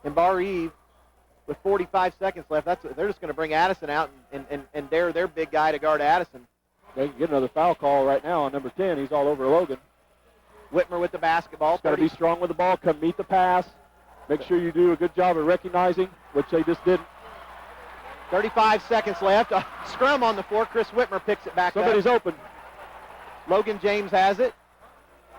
And Barr-Reeve, with 45 seconds left, they're just going to bring Addison out and dare their big guy to guard Addison. They can get another foul call right now on number 10. He's all over Logan. Whitmer with the basketball. Got to be strong with the ball. Come meet the pass. Make sure you do a good job of recognizing, which they just didn't. 35 seconds left. A scrum on the floor. Chris Whitmer picks it back Somebody's up. open. Logan James has it.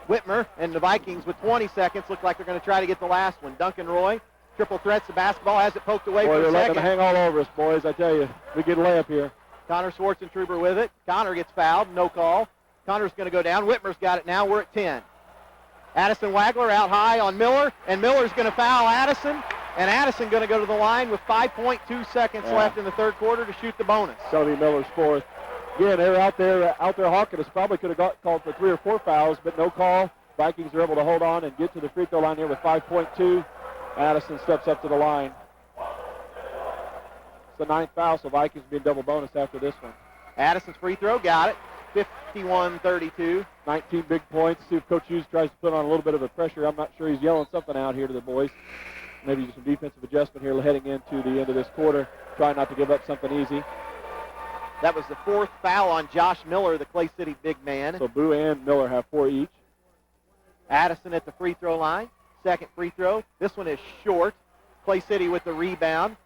Whitmer and the Vikings with 20 seconds look like they're going to try to get the last one. Duncan Roy, triple threats the basketball, has it poked away for a They're letting second. them hang all over us, boys. I tell you, we get a layup here. Connor Schwartzentruber with it. Connor gets fouled, no call. Connor's going to go down. Whitmer's got it now. We're at 10. Addison Wagler out high on Miller, and Miller's going to foul Addison, and Addison going to go to the line with 5.2 seconds left in the third quarter to shoot the bonus. That'll be Miller's 4th. Again, they're out there hawking us. Probably could have called for 3 or 4 fouls, but no call. Vikings are able to hold on and get to the free throw line here with 5.2. Addison steps up to the line. It's the 9th foul, so Vikings being double bonus after this one. Addison's free throw, got it. 51-32. 19 big points. See if Coach Hughes tries to put on a little bit of a pressure. I'm not sure he's yelling something out here to the boys. Maybe some defensive adjustment here heading into the end of this quarter. Try not to give up something easy. That was the 4th foul on Josh Miller, the Clay City big man. So Boo and Miller have 4 each. Addison at the free throw line. Second free throw. This one is short. Clay City with the rebound.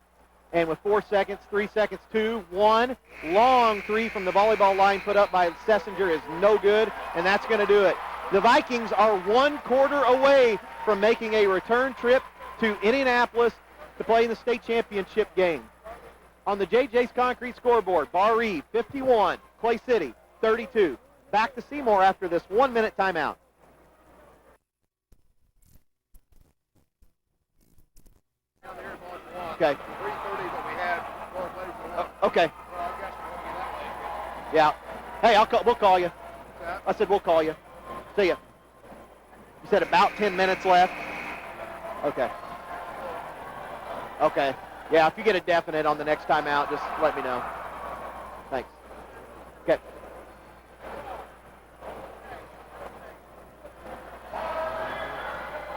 And with 4 seconds, 3 seconds, 2, 1. Long 3 from the volleyball line put up by Sessinger is no good, and that's going to do it. The Vikings are 1 quarter away from making a return trip to Indianapolis to play in the state championship game. On the JJ's Concrete scoreboard, Barr-Reeve 51, Clay City 32. Back to Seymour after this 1-minute timeout. Okay. Okay. Yeah. Hey, we'll call you. I said we'll call you. See ya. You said about 10 minutes left? Okay. Okay. Yeah, if you get a definite on the next time out, just let me know. Thanks. Okay.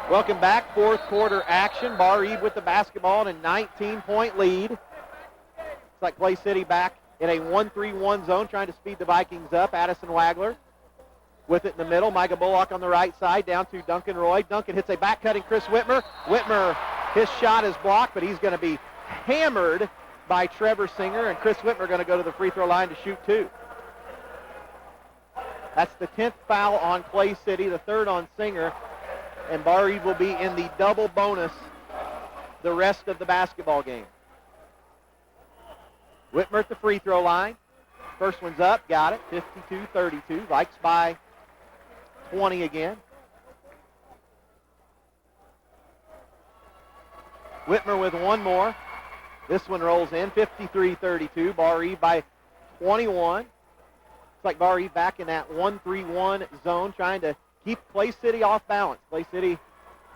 Welcome back. 4th quarter action. Barr-Reeve with the basketball and a 19-point lead. It's like Clay City back in a 1-3-1 zone, trying to speed the Vikings up. Addison Wagler with it in the middle. Micah Bullock on the right side, down to Duncan Roy. Duncan hits a back-cutting Chris Whitmer. Whitmer, his shot is blocked, but he's going to be hammered by Trevor Singer, and Chris Whitmer going to go to the free throw line to shoot 2. That's the 10th foul on Clay City, the 3rd on Singer, and Barr-Reeve will be in the double bonus the rest of the basketball game. Whitmer at the free throw line. First one's up, got it, 52-32. Vikes by 20 again. Whitmer with one more. This one rolls in, 53-32. Barr-Reeve by 21. It's like Barr-Reeve back in that 1-3-1 zone, trying to keep Clay City off balance. Clay City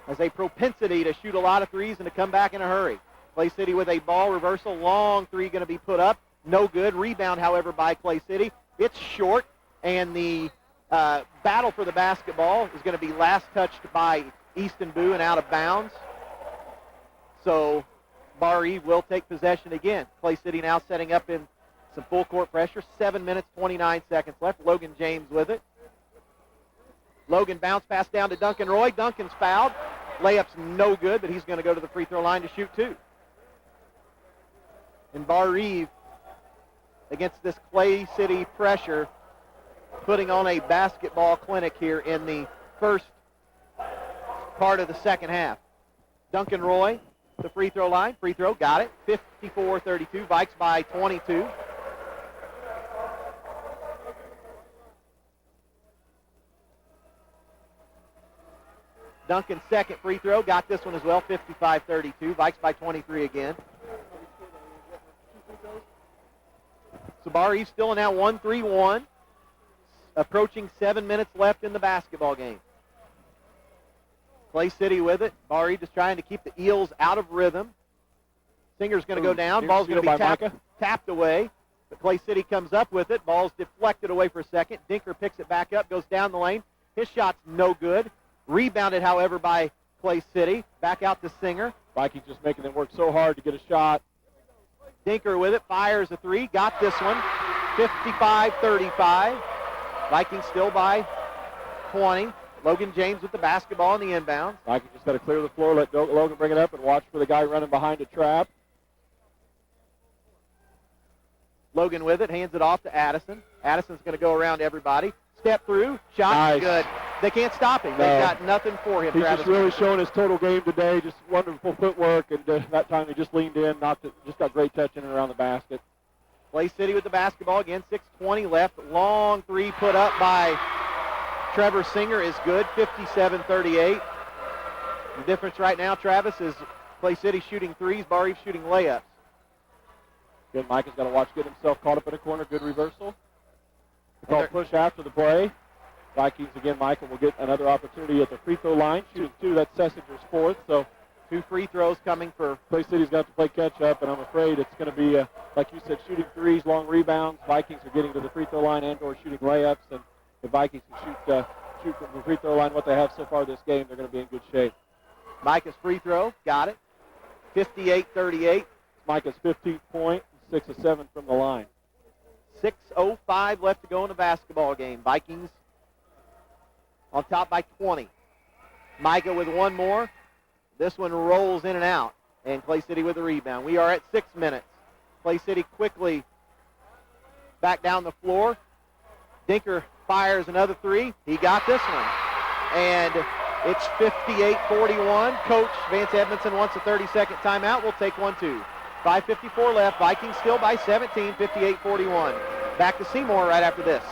has a propensity to shoot a lot of threes and to come back in a hurry. Clay City with a ball reversal. Long 3 going to be put up. No good. Rebound, however, by Clay City. It's short, and the battle for the basketball is going to be last touched by Easton Boo and out of bounds. So Barr-Reeve will take possession again. Clay City now setting up in some full court pressure. 7 minutes, 29 seconds left. Logan James with it. Logan bounce pass down to Duncan Roy. Duncan's fouled. Layup's no good, but he's going to go to the free throw line to shoot 2. And Barr-Reeve, against this Clay City pressure, putting on a basketball clinic here in the first part of the second half. Duncan Roy, the free throw line. Free throw, got it. 54-32. Vikes by 22. Duncan's second free throw. Got this one as well, 55-32. Vikes by 23 again. So Barr-Reeve still now 1-3-1. Approaching 7 minutes left in the basketball game. Clay City with it. Barr-Reeve just trying to keep the Eels out of rhythm. Singer's going to go down. Ball's going to be tapped away. But Clay City comes up with it. Ball's deflected away for a second. Dinker picks it back up, goes down the lane. His shot's no good. Rebounded, however, by Clay City. Back out to Singer. Vikings just making them work so hard to get a shot. Dinker with it, fires a three. Got this one, 55-35. Vikings still by 20. Logan James with the basketball in the inbounds. Vikings just got to clear the floor, let Logan bring it up, and watch for the guy running behind a trap. Logan with it, hands it off to Addison. Addison's going to go around everybody. Step through, shot, nice. Good. They can't stop him. No. They've got nothing for him. He's Travis just really showing his total game today. Just wonderful footwork, and that time he just leaned in, knocked it, just got great touch in and around the basket. Clay City with the basketball again, 6:20 left. Long three put up by Trevor Singer is good, 57-38. The difference right now, Travis, is Clay City shooting threes, Barr-Reeve shooting layups. Good, Mike has got to watch, get himself caught up in a corner. Good reversal. Call push after the play. Vikings again, Michael will get another opportunity at the free throw line. Shooting two, that's Sessinger's fourth. So two free throws coming for Clay City's got to play catch up, and I'm afraid it's going to be, like you said, shooting threes, long rebounds. Vikings are getting to the free throw line and/or shooting layups, and the Vikings can shoot from the free throw line what they have so far this game. They're going to be in good shape. Micah's free throw, got it. 58-38. Micah's 15th point, 6 of 7 from the line. 6:05 left to go in the basketball game. Vikings on top by 20. Micah with one more. This one rolls in and out, and Clay City with the rebound. We are at 6 minutes. Clay City quickly back down the floor. Dinker fires another three. He got this one. And it's 58-41. Coach Vance Edmondson wants a 30-second timeout. We'll take one, too. 5:54 left. Vikings still by 17, 58-41. Back to Seymour right after this.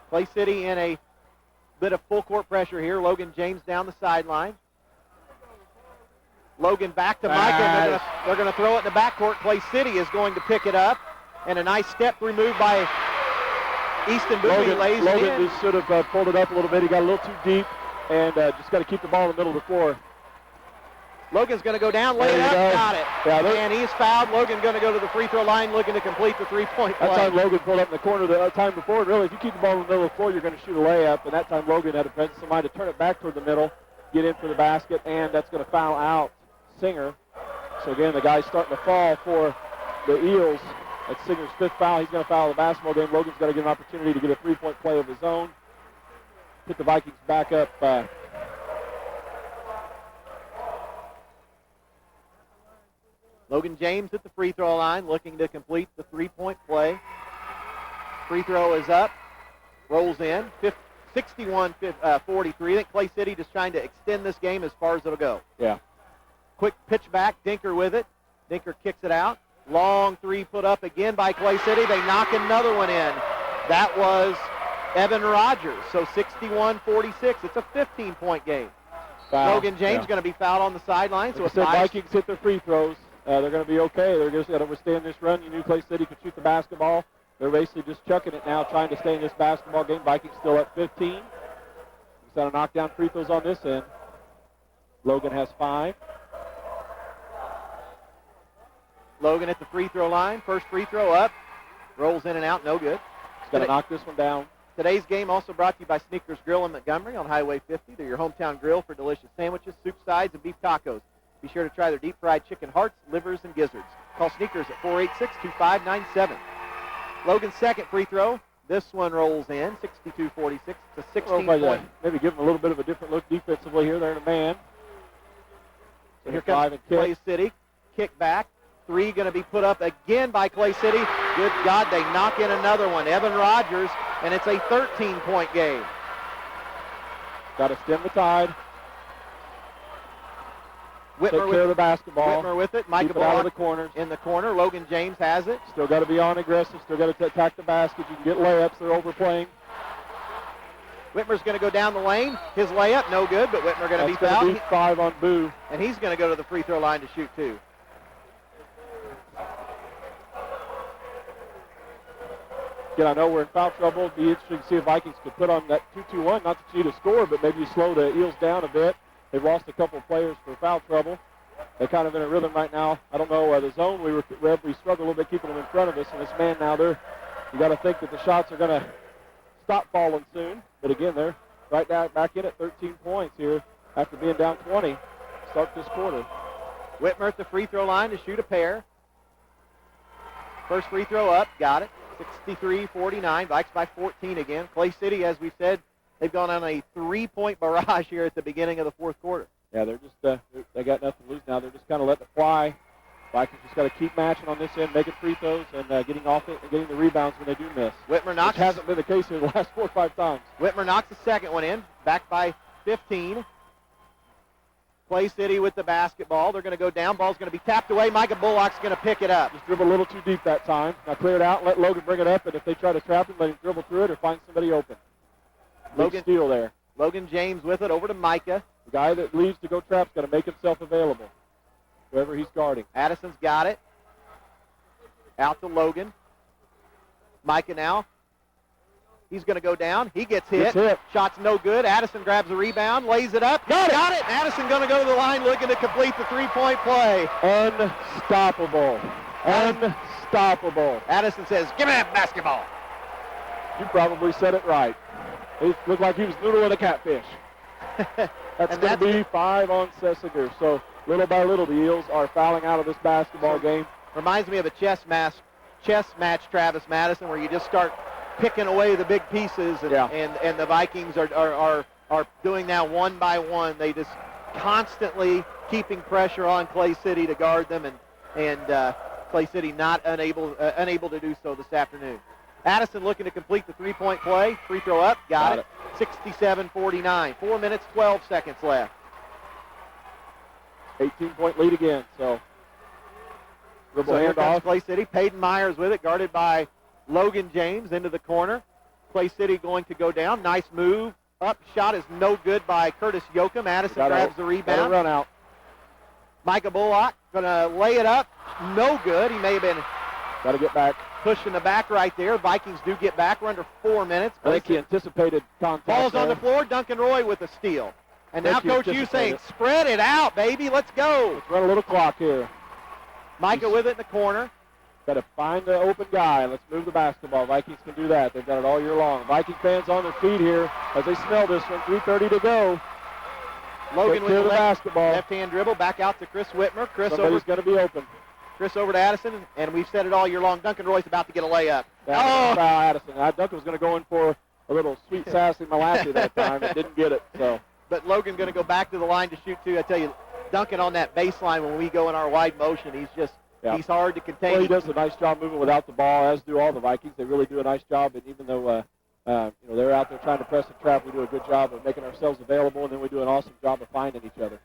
Clay City in a bit of full court pressure here. Logan James down the sideline. Logan back to Micah, and they're going to throw it in the backcourt. Clay City is going to pick it up, and a nice step removed by Easton Bowie. Logan just should have pulled it up a little bit. He got a little too deep, and just got to keep the ball in the middle of the floor. Logan's going to go down, lay it up, got it. Yeah, and he's fouled. Logan going to go to the free throw line, looking to complete the three-point play. That time Logan pulled up in the corner. The time before, really, if you keep the ball in the middle of the floor, you're going to shoot a layup. And that time Logan had a presence of mind to turn it back toward the middle, get in for the basket, and that's going to foul out Singer. So, again, the guy's starting to fall for the Eels. That's Singer's fifth foul. He's going to foul the basketball game. Logan's got to get an opportunity to get a three-point play of his own. Put the Vikings back up. Logan James at the free throw line, looking to complete the three-point play. Free throw is up, rolls in, 61-43. I think Clay City just trying to extend this game as far as it'll go. Yeah. Quick pitch back, Dinker with it. Dinker kicks it out. Long three put up again by Clay City. They knock another one in. That was Evan Rogers. So 61-46. It's a 15-point game. Foul. Logan James going to be fouled on the sideline. So the Vikings hit their free throws. They're going to be okay. They're just going to withstand this run. You knew Clay City could shoot the basketball. They're basically just chucking it now, trying to stay in this basketball game. Vikings still at 15. He's got to knock down free throws on this end. Logan has 5. Logan at the free throw line. First free throw up. Rolls in and out. No good. He's got to knock this one down. Today's game also brought to you by Sneakers Grill in Montgomery on Highway 50. They're your hometown grill for delicious sandwiches, soup sides, and beef tacos. Be sure to try their deep-fried chicken hearts, livers, and gizzards. Call Sneakers at 486-2597. Logan's second free throw, This one rolls in, 62-46. It's a 16-point. Maybe give them a little bit of a different look defensively here. They're in a man. So here comes Clay City. Kick back. 3 going to be put up again by Clay City. Good God, they knock in another one. Evan Rogers, and it's a 13-point game. Got to stem the tide. Whitmer Take care of the basketball. Whitmer with it. Micah Keep it out of Bullock the corners. in the corner. Logan James has it. Still got to be on aggressive. Still got to attack the basket. You can get layups. They're overplaying. Whitmer's going to go down the lane. His layup, no good, but Whitmer going to be fouled. 5 on Boo. And he's going to go to the free throw line to shoot 2. Again, I know we're in foul trouble. It'd be interesting to see if Vikings could put on that 2-2-1. Not that you need to score, but maybe you slow the Eels down a bit. They've lost a couple of players for foul trouble. They're kind of in a rhythm right now. I don't know, the zone, we struggled a little bit keeping them in front of us. And this man now, you got to think that the shots are going to stop falling soon. But again, they're right now back in at 13 points here after being down 20 to start this quarter. Whitmer at the free throw line to shoot a pair. First free throw up, got it. 63-49, Vikes by 14 again. Clay City, as we said, they've gone on a 3-point barrage here at the beginning of the fourth quarter. Yeah, they're just they got nothing to lose now. They're just kind of letting it fly. Vikings just got to keep matching on this end, making free throws, and getting off it and getting the rebounds when they do miss. Whitmer knocks. Which hasn't been the case here the last 4 or 5 times. Whitmer knocks the second one in, back by 15. Clay City with the basketball. They're going to go down. Ball's going to be tapped away. Micah Bullock's going to pick it up. Just dribble a little too deep that time. Now clear it out and let Logan bring it up, and if they try to trap him, let him dribble through it or find somebody open. Logan steal there. Logan James with it over to Micah. The guy that leaves to go trap's got to make himself available, whoever he's guarding. Addison's got it. Out to Logan. Micah now. He's going to go down. He gets hit. Shot's no good. Addison grabs the rebound, lays it up. Got it. Addison going to go to the line looking to complete the 3-point play. Unstoppable. Unstoppable. Addison says, give me that basketball. You probably said it right. It looked like he was noodling a catfish. That's going to be 5 on Sessinger. So little by little, the Eels are fouling out of this basketball game. Reminds me of a chess match, Travis Madison, where you just start picking away the big pieces, and the Vikings are doing now one by one. They just constantly keeping pressure on Clay City to guard them, and Clay City not unable to do so this afternoon. Addison looking to complete the 3-point play. Free throw up, got it. 67-49. 4 minutes, 12 seconds left. 18-point lead again. So here comes Clay City. Peyton Myers with it, guarded by Logan James into the corner. Clay City going to go down. Nice move. Up shot is no good by Curtis Yoakum. Addison grabs the rebound. Run out. Micah Bullock going to lay it up. No good. He may have been got to get back. Pushing the back right there. Vikings do get back. We're under 4 minutes. I think he anticipated contact. Ball's on the floor. Duncan Roy with a steal. And now Coach Hughes saying, spread it out, baby. Let's go. Let's run a little clock here. Micah with it in the corner. Got to find the open guy. Let's move the basketball. Vikings can do that. They've done it all year long. Viking fans on their feet here as they smell this one. 3:30 to go. Logan with the basketball. Left-hand dribble. Back out to Chris Whitmer. Somebody's going to be open. Chris over to Addison, and we've said it all year long. Duncan Roy's about to get a layup. Foul Addison. Duncan was going to go in for a little sweet sassy Malassy that time. It didn't get it. So. But Logan going to go back to the line to shoot two. I tell you, Duncan on that baseline when we go in our wide motion, he's hard to contain. Well, he does a nice job moving without the ball, as do all the Vikings. They really do a nice job. And even though they're out there trying to press and trap, we do a good job of making ourselves available, and then we do an awesome job of finding each other.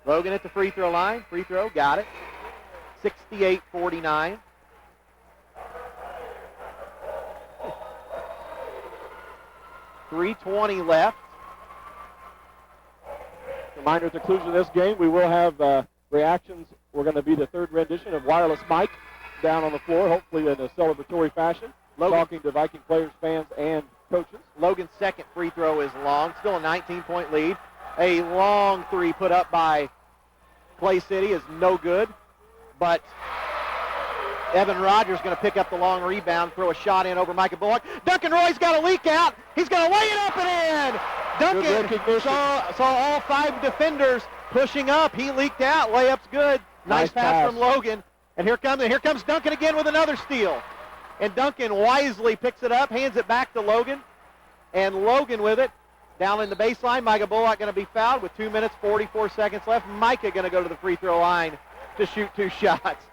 Logan at the free throw line. Free throw, got it. 68-49. .320 left. Reminder at the conclusion of this game, we will have reactions. We're going to be the third rendition of Wireless Mike down on the floor, hopefully in a celebratory fashion, talking to Viking players, fans, and coaches. Logan's second free throw is long. Still a 19-point lead. A long three put up by Clay City is no good. But Evan Rogers going to pick up the long rebound, throw a shot in over Micah Bullock. Duncan Roy's got a leak out. He's going to lay it up and in. Duncan saw all 5 defenders pushing up. He leaked out. Layup's good. Nice pass from Logan. And here comes Duncan again with another steal. And Duncan wisely picks it up, hands it back to Logan. And Logan with it down in the baseline. Micah Bullock going to be fouled with 2 minutes, 44 seconds left. Micah going to go to the free throw line to shoot 2 shots.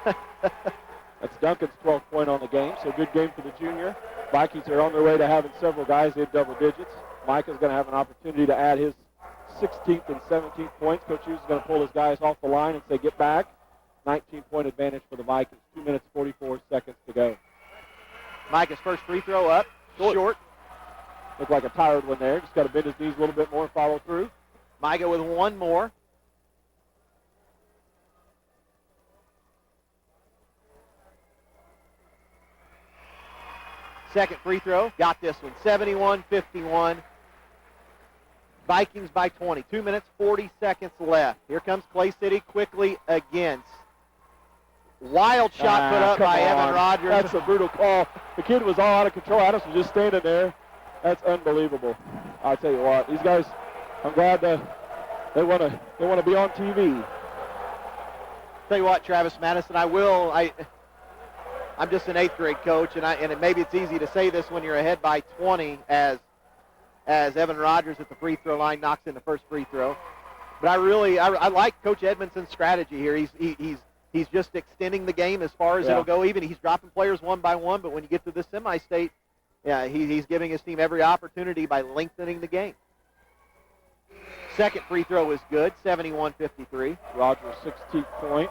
That's Duncan's 12th point on the game, so good game for the junior. Vikings are on their way to having several guys in double digits. Micah's going to have an opportunity to add his 16th and 17th points. Coach Hughes is going to pull his guys off the line and say, get back. 19-point advantage for the Vikings. 2 minutes, 44 seconds to go. Micah's first free throw up, short. Looked like a tired one there. Just got to bend his knees a little bit more and follow through. Micah with one more. Second free throw, got this one, 71-51. Vikings by 20. 2 minutes, 40 seconds left. Here comes Clay City quickly against. Wild shot put up by Evan Rogers. That's a brutal call. The kid was all out of control. Addison was just standing there. That's unbelievable. I'll tell you what, these guys, I'm glad they want to be on TV. Tell you what, Travis Madison, I'm just an 8th grade coach, and maybe it's easy to say this when you're ahead by 20 as Evan Rogers at the free throw line knocks in the first free throw. But I like Coach Edmondson's strategy here. He's just extending the game as far as it'll go. Even he's dropping players one by one, but when you get to the semi-state, he's giving his team every opportunity by lengthening the game. Second free throw is good, 71-53. Rogers' 16th point.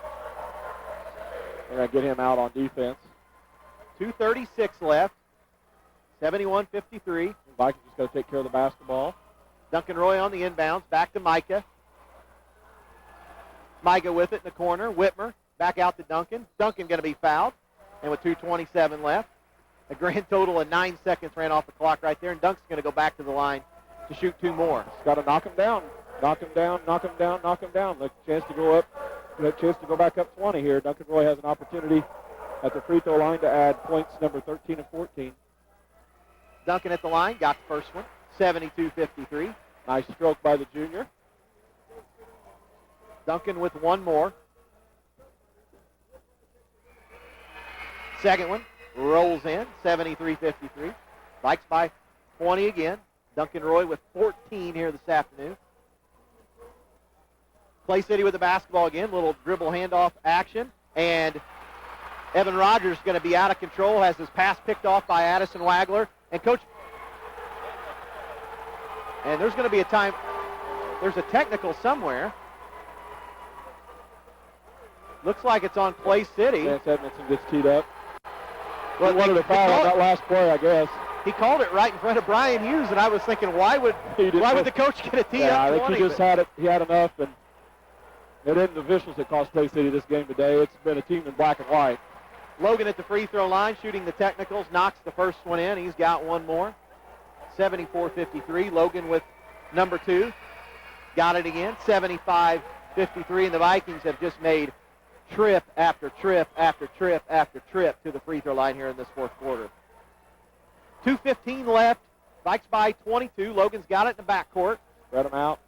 They're going to get him out on defense. 2:36 left, 71-53. Vikings just got to take care of the basketball. Duncan Roy on the inbounds, back to Micah. Micah with it in the corner. Whitmer back out to Duncan. Duncan going to be fouled, and with 2:27 left. A grand total of 9 seconds ran off the clock right there, and Dunk's going to go back to the line to shoot 2 more. He's got to knock him down. Knock him down, knock him down, knock him down. Look, chance to go up. A chance to go back up 20 here. Duncan Roy has an opportunity at the free throw line to add points number 13 and 14. Duncan at the line, got the first one, 72-53. Nice stroke by the junior. Duncan with one more. Second one rolls in, 73-53. Vikes by 20 again. Duncan Roy with 14 here this afternoon. Clay City with the basketball again, little dribble handoff action, and Evan Rogers going to be out of control, has his pass picked off by Addison Wagler, and there's going to be there's a technical somewhere. Looks like it's on Clay City. Lance Edmondson gets teed up. Well, he wanted a foul on that last play, I guess. He called it right in front of Brian Hughes, and I was thinking, why would the coach get a tee up? I think he just had it. He had enough, and it isn't the officials that cost Clay City this game today. It's been a team in black and white. Logan at the free throw line, shooting the technicals, knocks the first one in. He's got one more. 74-53. Logan with number 2. Got it again. 75-53, and the Vikings have just made trip after trip after trip after trip to the free throw line here in this fourth quarter. 2:15 left. Vikes by 22. Logan's got it in the backcourt. Spread him out.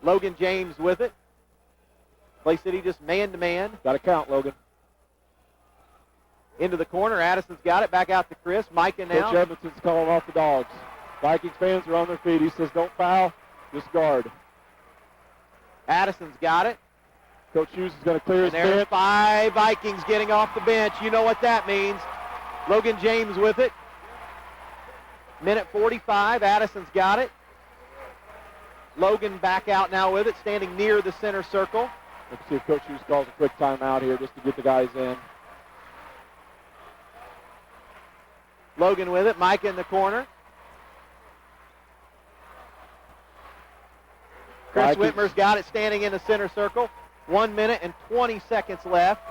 Logan James with it. Clay City just man-to-man. Got to count, Logan. Into the corner. Addison's got it. Back out to Chris. Micah now. Coach Edmondson's calling off the dogs. Vikings fans are on their feet. He says, don't foul, just guard. Addison's got it. Coach Hughes is going to clear his bench. There's 5 Vikings getting off the bench. You know what that means. Logan James with it. Minute 45. Addison's got it. Logan back out now with it, standing near the center circle. Let's see if Coach Hughes calls a quick timeout here just to get the guys in. Logan with it. Micah in the corner. Chris Whitmer's got it, standing in the center circle. 1 minute and 20 seconds left.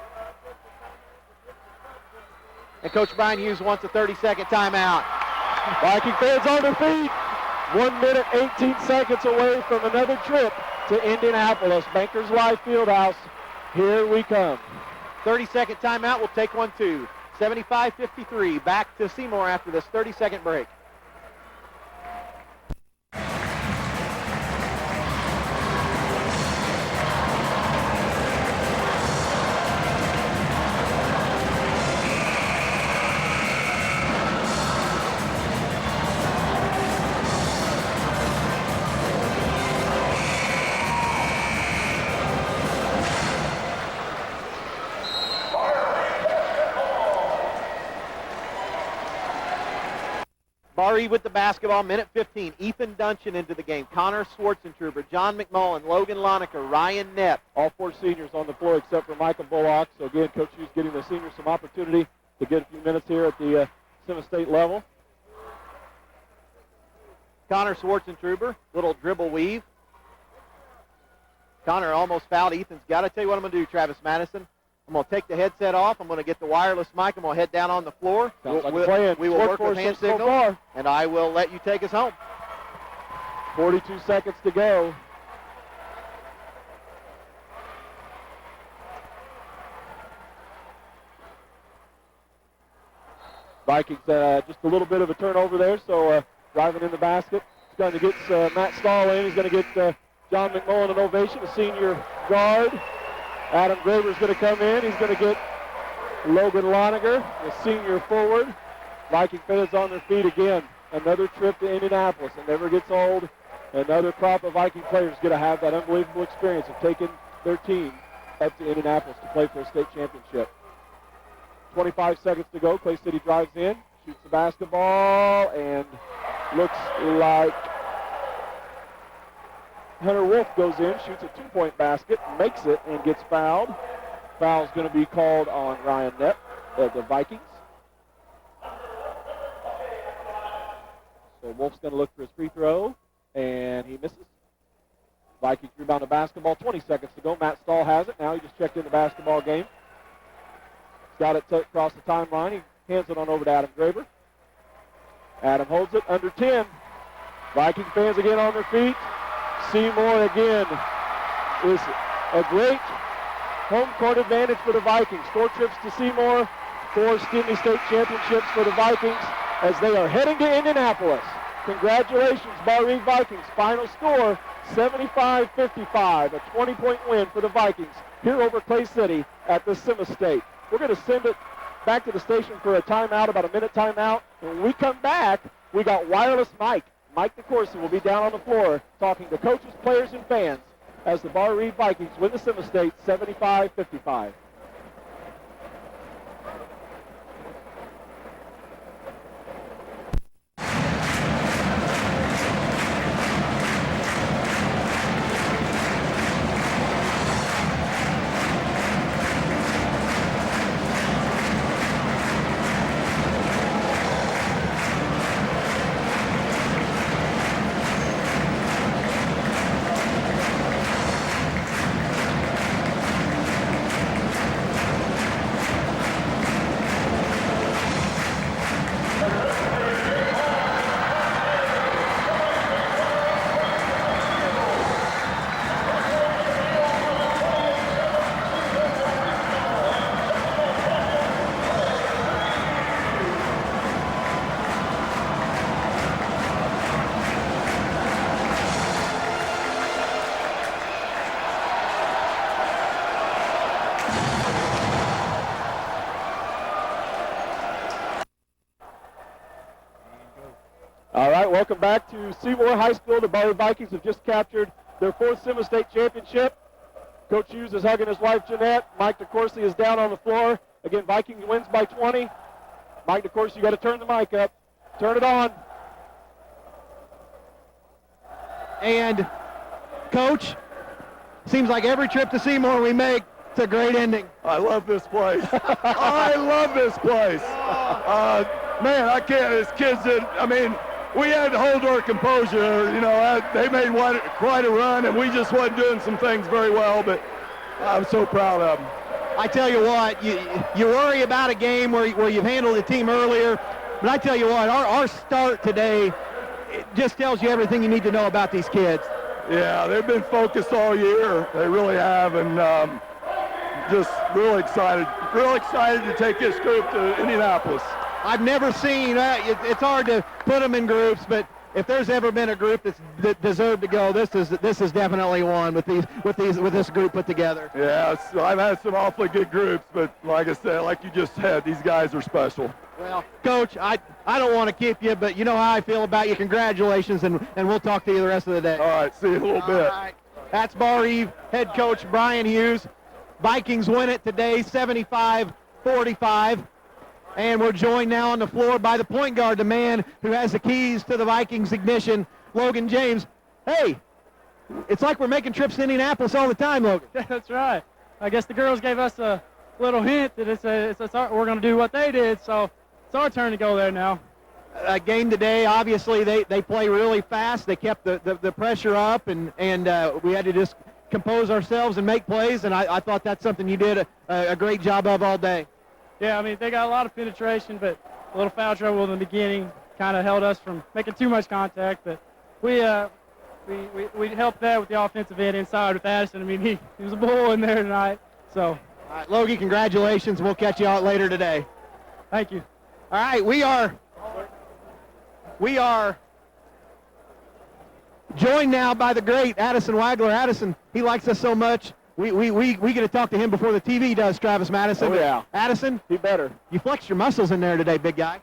And Coach Brian Hughes wants a 30-second timeout. Viking fans on their feet. 1 minute, 18 seconds away from another trip to Indianapolis. Bankers Life Fieldhouse. Here we come. 30-second timeout. We'll take one, too. 75-53. Back to Seymour after this 30-second break. Barr-Reeve with the basketball, minute 15. Ethan Duncan into the game. Connor Schwartzentruber, John McMullen, Logan Lonecker, Ryan Knepp. All 4 seniors on the floor except for Michael Bullock. So, again, Coach Hughes getting the seniors some opportunity to get a few minutes here at the Semi-State level. Connor Schwartzentruber, little dribble weave. Connor almost fouled. Ethan's got to tell you what I'm going to do, Travis Madison. I'm going to take the headset off. I'm going to get the wireless mic. I'm going to head down on the floor. Sounds like a plan. We will work with hand signals, and I will let you take us home. 42 seconds to go. Vikings just a little bit of a turnover there, so driving in the basket. He's going to get Matt Stahl in. He's going to get John McMullen an ovation, a senior guard. Adam Graver's going to come in. He's going to get Logan Lonecker, the senior forward. Viking fans on their feet again. Another trip to Indianapolis. It never gets old. Another crop of Viking players going to have that unbelievable experience of taking their team up to Indianapolis to play for a state championship. 25 seconds to go. Clay City drives in, shoots the basketball, and looks like Hunter Wolf goes in, shoots a two-point basket, makes it, and gets fouled. Foul's going to be called on Ryan Knepp of the Vikings. So Wolf's going to look for his free throw, and he misses. Vikings rebound the basketball. 20 seconds to go. Matt Stahl has it. Now he just checked in the basketball game. He's got it across the timeline. He hands it on over to Adam Graver. Adam holds it under 10. Viking fans again on their feet. Seymour again is a great home court advantage for the Vikings. 4 trips to Seymour, 4 Semi-State championships for the Vikings as they are heading to Indianapolis. Congratulations, Barr-Reeve Vikings. Final score, 75-55, a 20-point win for the Vikings here over Clay City at the Semi-State. We're going to send it back to the station for a timeout, about a minute timeout. And when we come back, we got wireless Mike. Mike DeCourcy will be down on the floor talking to coaches, players, and fans as the Barr-Reeve Vikings win the Semi-State 75-55. All right, welcome back to Seymour High School. The Barr-Reeve Vikings have just captured their 4th Semi-State championship. Coach Hughes is hugging his wife, Jeanette. Mike DeCourcy is down on the floor. Again, Vikings wins by 20. Mike DeCourcy, you got to turn the mic up. Turn it on. And, Coach, seems like every trip to Seymour we make, it's a great ending. I love this place. I love this place. Man, I can't, as kids did, I mean, we had to hold our composure. You know, they made quite a run, and we just wasn't doing some things very well, but I'm so proud of them. I tell you what, you worry about a game where you've handled the team earlier, but I tell you what, our start today, it just tells you everything you need to know about these kids. Yeah, they've been focused all year. They really have, and just real excited to take this group to Indianapolis. I've never seen, it's hard to put them in groups, but if there's ever been a group that deserved to go, this is definitely one with this group put together. Yeah, I've had some awfully good groups, but like I said, like you just said, these guys are special. Well, Coach, I don't want to keep you, but you know how I feel about you. Congratulations, and we'll talk to you the rest of the day. All right, see you in a little bit. All right. That's Barr-Reeve head coach Brian Hughes. Vikings win it today, 75-45. And we're joined now on the floor by the point guard, the man who has the keys to the Vikings ignition, Logan James. Hey, it's like we're making trips to Indianapolis all the time, Logan. That's right. I guess the girls gave us a little hint that we're going to do what they did, so it's our turn to go there now. Game today, obviously, they play really fast. They kept the pressure up, and we had to just compose ourselves and make plays, and I thought that's something you did a great job of all day. Yeah, I mean, they got a lot of penetration, but a little foul trouble in the beginning kind of held us from making too much contact, but we helped that with the offensive end inside with Addison. I mean, he was a bull in there tonight. So, all right, Logie, congratulations. We'll catch you out later today. Thank you. All right, we are joined now by the great Addison Wagler. Addison, he likes us so much. We get to talk to him before the TV does, Travis Madison. Oh, yeah. Addison, He better. you flexed your muscles in there today, big guy.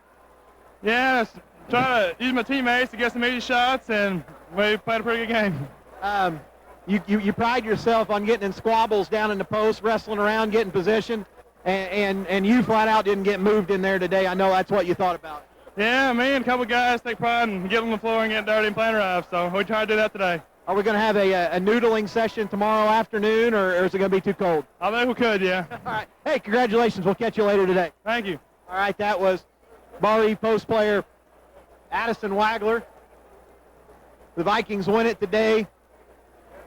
Yeah, trying to use my teammates to get some easy shots, and we played a pretty good game. You pride yourself on getting in squabbles down in the post, wrestling around, getting position, and you flat out didn't get moved in there today. I know that's what you thought about. Yeah, me and a couple guys take pride in getting on the floor and getting dirty and playing rough, so we try to do that today. Are we going to have a noodling session tomorrow afternoon, or is it going to be too cold? I think we could, yeah. All right. Hey, congratulations. We'll catch you later today. Thank you. All right, that was Barr-Reeve post player Addison Wagler. The Vikings win it today,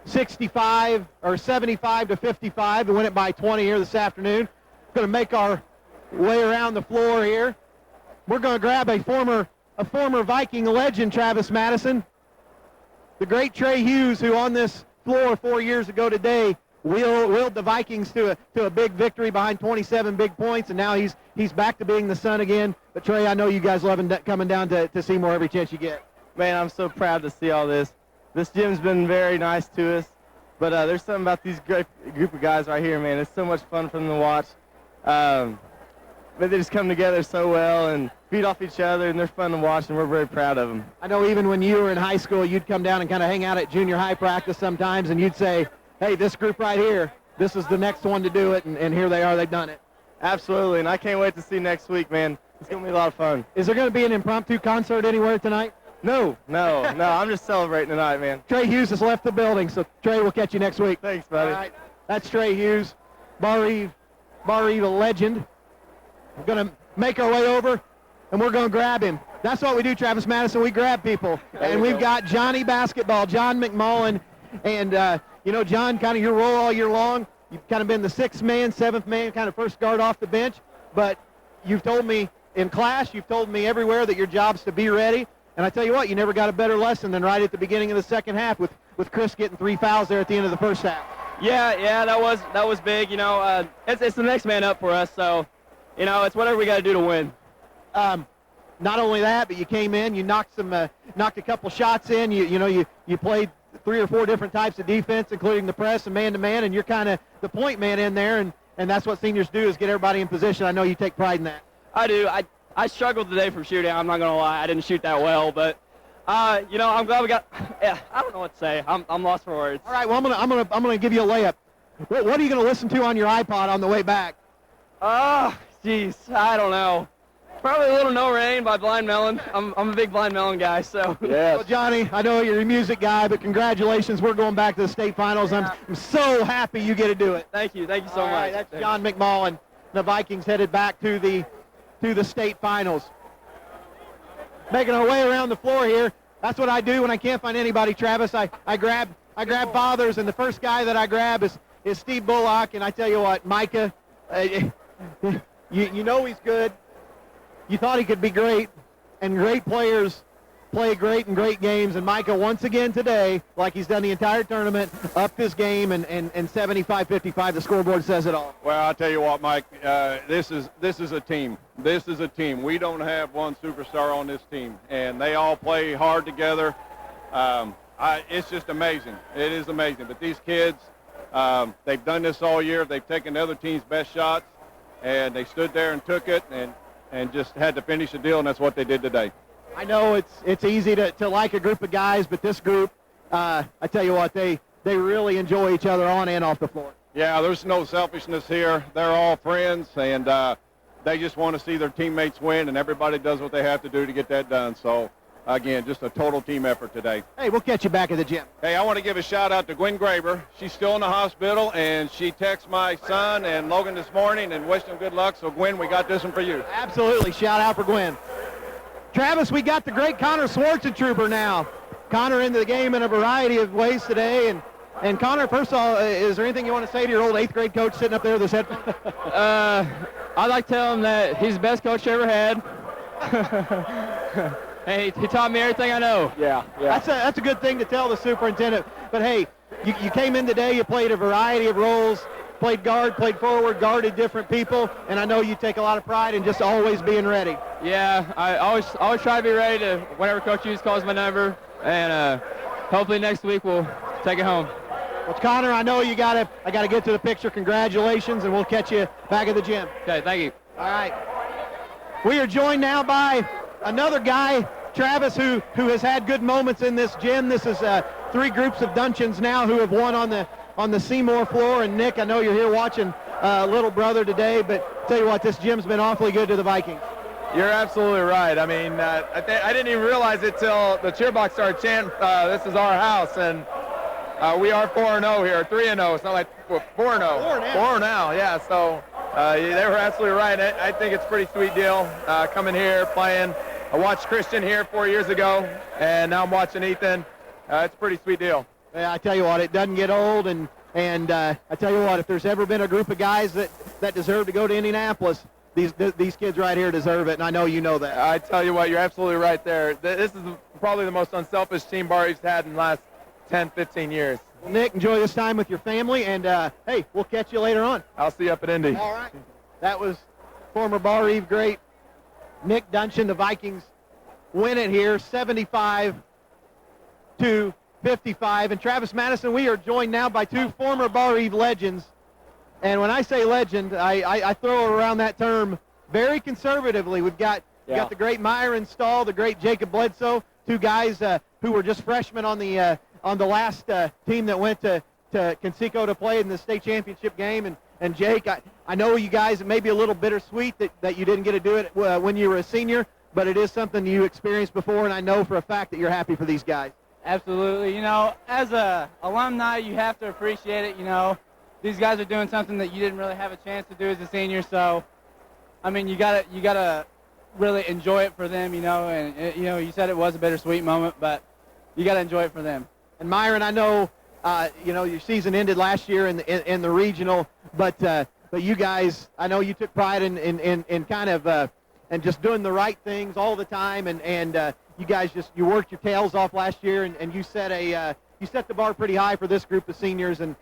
75 or 75 to 55. They win it by 20 here this afternoon. Going to make our way around the floor here. We're going to grab a former Viking legend, Travis Madison. The great Trey Hughes, who on this floor 4 years ago today willed the Vikings to a big victory behind 27 big points, and now he's back to being the Sun again. But Trey, I know you guys love coming down to Seymour every chance you get. Man, I'm so proud to see all this. This gym's been very nice to us, but there's something about these great group of guys right here, man. It's so much fun for them to watch. But they just come together so well and feed off each other, and they're fun to watch, and we're very proud of them. I know even when you were in high school, you'd come down and kind of hang out at junior high practice sometimes, and you'd say, hey, this group right here, this is the next one to do it, and here they are, they've done it. Absolutely, and I can't wait to see next week, man. It's going to be a lot of fun. Is there going to be an impromptu concert anywhere tonight? No, I'm just celebrating tonight, man. Trey Hughes has left the building, so Trey, we'll catch you next week. Thanks, buddy. All right, that's Trey Hughes, Barr-Reeve, a legend. We're going to make our way over, and we're going to grab him. That's what we do, Travis Madison. We grab people. And we've got Johnny Basketball, John McMullen. And, John, kind of your role all year long. You've kind of been the sixth man, seventh man, kind of first guard off the bench. But you've told me in class, you've told me everywhere that your job's to be ready. And I tell you what, you never got a better lesson than right at the beginning of the second half with Chris getting 3 fouls there at the end of the first half. Yeah, that was big. It's the next man up for us, so, it's whatever we got to do to win. Not only that, but you came in, you knocked a couple shots in. You played 3 or 4 different types of defense, including the press and man-to-man, and you're kind of the point man in there, and that's what seniors do is get everybody in position. I know you take pride in that. I do. I struggled today from shooting. I'm not going to lie. I didn't shoot that well, but, I'm glad we got – yeah, I don't know what to say. I'm lost for words. All right, well, I'm gonna give you a layup. What are you going to listen to on your iPod on the way back? Jeez, I don't know. Probably a little No Rain by Blind Melon. I'm a big Blind Melon guy, so. Yes. Well, Johnny, I know you're a music guy, but congratulations. We're going back to the state finals. I'm so happy you get to do it. Thank you so much. All right, that's John McMullen. The Vikings headed back to the state finals. Making our way around the floor here. That's what I do when I can't find anybody, Travis. I grab fathers, and the first guy that I grab is Steve Bullock, and I tell you what, Micah, you know he's good. You thought he could be great, and great players play great in great games. And Micah, once again today, like he's done the entire tournament, upped his game, and 75-55, the scoreboard says it all. Well, I'll tell you what, Mike, this is a team. This is a team. We don't have one superstar on this team, and they all play hard together. It's just amazing. It is amazing. But these kids, they've done this all year. They've taken the other team's best shots, and they stood there and took it and just had to finish the deal, and that's what they did today. I know it's easy to like a group of guys, but this group, I tell you what, they really enjoy each other on and off the floor. Yeah, there's no selfishness here. They're all friends, and they just want to see their teammates win, and everybody does what they have to do to get that done. So, again, just a total team effort today. Hey, we'll catch you back at the gym. Hey, I want to give a shout-out to Gwen Graber. She's still in the hospital, and she texted my son and Logan this morning and wished them good luck. So, Gwen, we got this one for you. Absolutely. Shout out for Gwen. Travis, we got the great Connor Schwarzentrooper now. Connor into the game in a variety of ways today. And Connor, first of all, is there anything you want to say to your old 8th grade coach sitting up there with his headphones? I'd like to tell him that he's the best coach I ever had. Hey, he taught me everything I know. Yeah. That's a good thing to tell the superintendent. But, hey, you came in today, you played a variety of roles, played guard, played forward, guarded different people, and I know you take a lot of pride in just always being ready. Yeah, I always try to be ready to whenever Coach Hughes calls my number, and hopefully next week we'll take it home. Well, Connor, I know I gotta get to the picture. Congratulations, and we'll catch you back at the gym. Okay, thank you. All right. We are joined now by another guy, Travis, who has had good moments in this gym. This is 3 groups of Dunchins now who have won on the Seymour floor. And Nick, I know you're here watching little brother today, but tell you what, this gym's been awfully good to the Vikings. You're absolutely right. I mean, I didn't even realize it till the cheerbox started chanting, this is our house, and we are 4-0 here, 3-0. It's not like 4-0. 4 now, yeah. So they were absolutely right. I think it's a pretty sweet deal coming here, playing. I watched Christian here 4 years ago, and now I'm watching Ethan. It's a pretty sweet deal. Yeah, I tell you what, it doesn't get old, and I tell you what, if there's ever been a group of guys that deserve to go to Indianapolis, these kids right here deserve it, and I know you know that. I tell you what, you're absolutely right there. This is probably the most unselfish team Barr-Reeve's had in the last 10, 15 years. Well, Nick, enjoy this time with your family, and hey, we'll catch you later on. I'll see you up at Indy. All right. That was former Barr-Reeve great Nick Dunchin. The Vikings win it here, 75-55. And Travis Madison, we are joined now by 2 former Barr-Reeve legends. And when I say legend, I throw around that term very conservatively. We've got the great Myron Stahl, the great Jacob Bledsoe, 2 guys who were just freshmen on the last team that went to Conseco to play in the state championship game. And Jake, I know you guys, it may be a little bittersweet that you didn't get to do it when you were a senior, but it is something you experienced before, and I know for a fact that you're happy for these guys. Absolutely. You know, as a alumni, you have to appreciate it. You know, these guys are doing something that you didn't really have a chance to do as a senior. So, I mean, you gotta really enjoy it for them. You know, and you know, you said it was a bittersweet moment, but you gotta enjoy it for them. And Myron, I know, you know, your season ended last year in the regional, but you guys, I know you took pride in kind of and just doing the right things all the time, and you guys you worked your tails off last year, and you set the bar pretty high for this group of seniors, and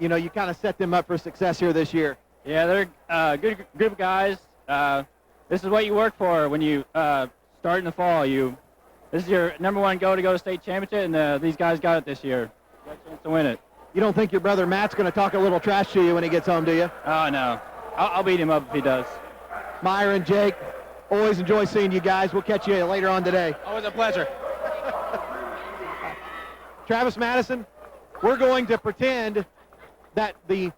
you know, you kind of set them up for success here this year. Yeah, they're a good group of guys. This is what you work for when you start in the fall. This is your #1 goal to go to state championship, and these guys got it this year. Got a chance to win it. You don't think your brother Matt's going to talk a little trash to you when he gets home, do you? Oh, no. I'll beat him up if he does. Myron, Jake, always enjoy seeing you guys. We'll catch you later on today. Always a pleasure. Travis Madison, we're going to pretend that the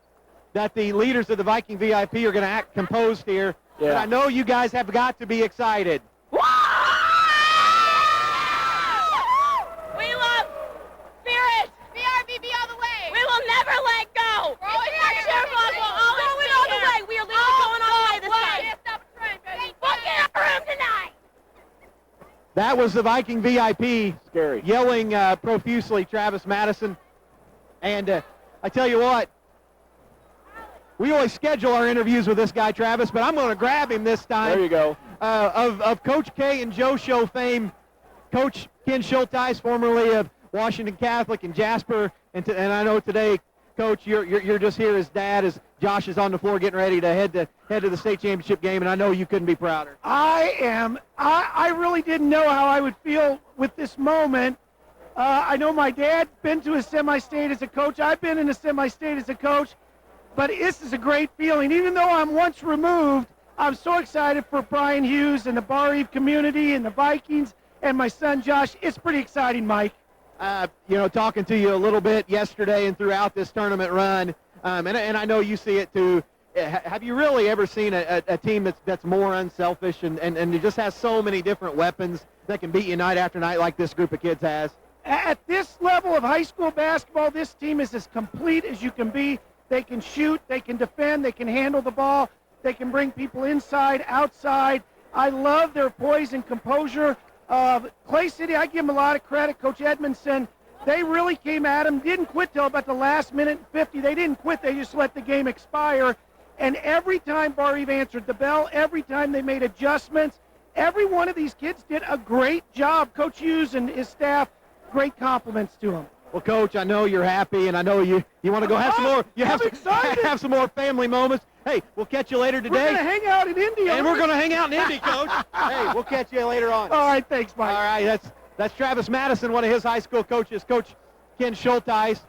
leaders of the Viking VIP are going to act composed here. Yeah. But I know you guys have got to be excited. We love Spirit. BRVB all the way. We will never let go. Our cheerflag will always be all the way. We are literally going all the way this time. Can't stop a train, baby. We'll get our room tonight. That was the Viking VIP Scary. yelling profusely, Travis Madison. And I tell you what, we always schedule our interviews with this guy, Travis, but I'm going to grab him this time. There you go. Of Coach K and Joe Show fame, Coach Ken Schulteis, formerly of Washington Catholic and Jasper, and I know today, Coach, you're just here as dad, as Josh is on the floor getting ready to head to the state championship game, and I know you couldn't be prouder. I am. I really didn't know how I would feel with this moment. I know my dad been to a semi-state as a coach. I've been in a semi-state as a coach, but this is a great feeling. Even though I'm once removed, I'm so excited for Brian Hughes and the Barr-Reeve community and the Vikings and my son Josh. It's pretty exciting, Mike. You know, talking to you a little bit yesterday and throughout this tournament run, and I know you see it too. have you really ever seen a team that's more unselfish and it just has so many different weapons that can beat you night after night like this group of kids has? At this level of high school basketball, this team is as complete as you can be. They can shoot, they can defend, they can handle the ball, they can bring people inside, outside. I love their poise and composure. Clay City, I give them a lot of credit. Coach Edmondson, they really came at them, didn't quit till about the last minute and 50. They didn't quit, they just let the game expire. And every time Barr-Reeve answered the bell, every time they made adjustments, every one of these kids did a great job. Coach Hughes and his staff, great compliments to them. Well, Coach, I know you're happy, and I know you want to go have some more. Have some more family moments. Hey, we'll catch you later today. We're going to hang out in Indy. And we're going to hang out in Indy, Coach. Hey, we'll catch you later on. All right, thanks, Mike. All right, that's Travis Madison, one of his high school coaches, Coach Ken Schulteis.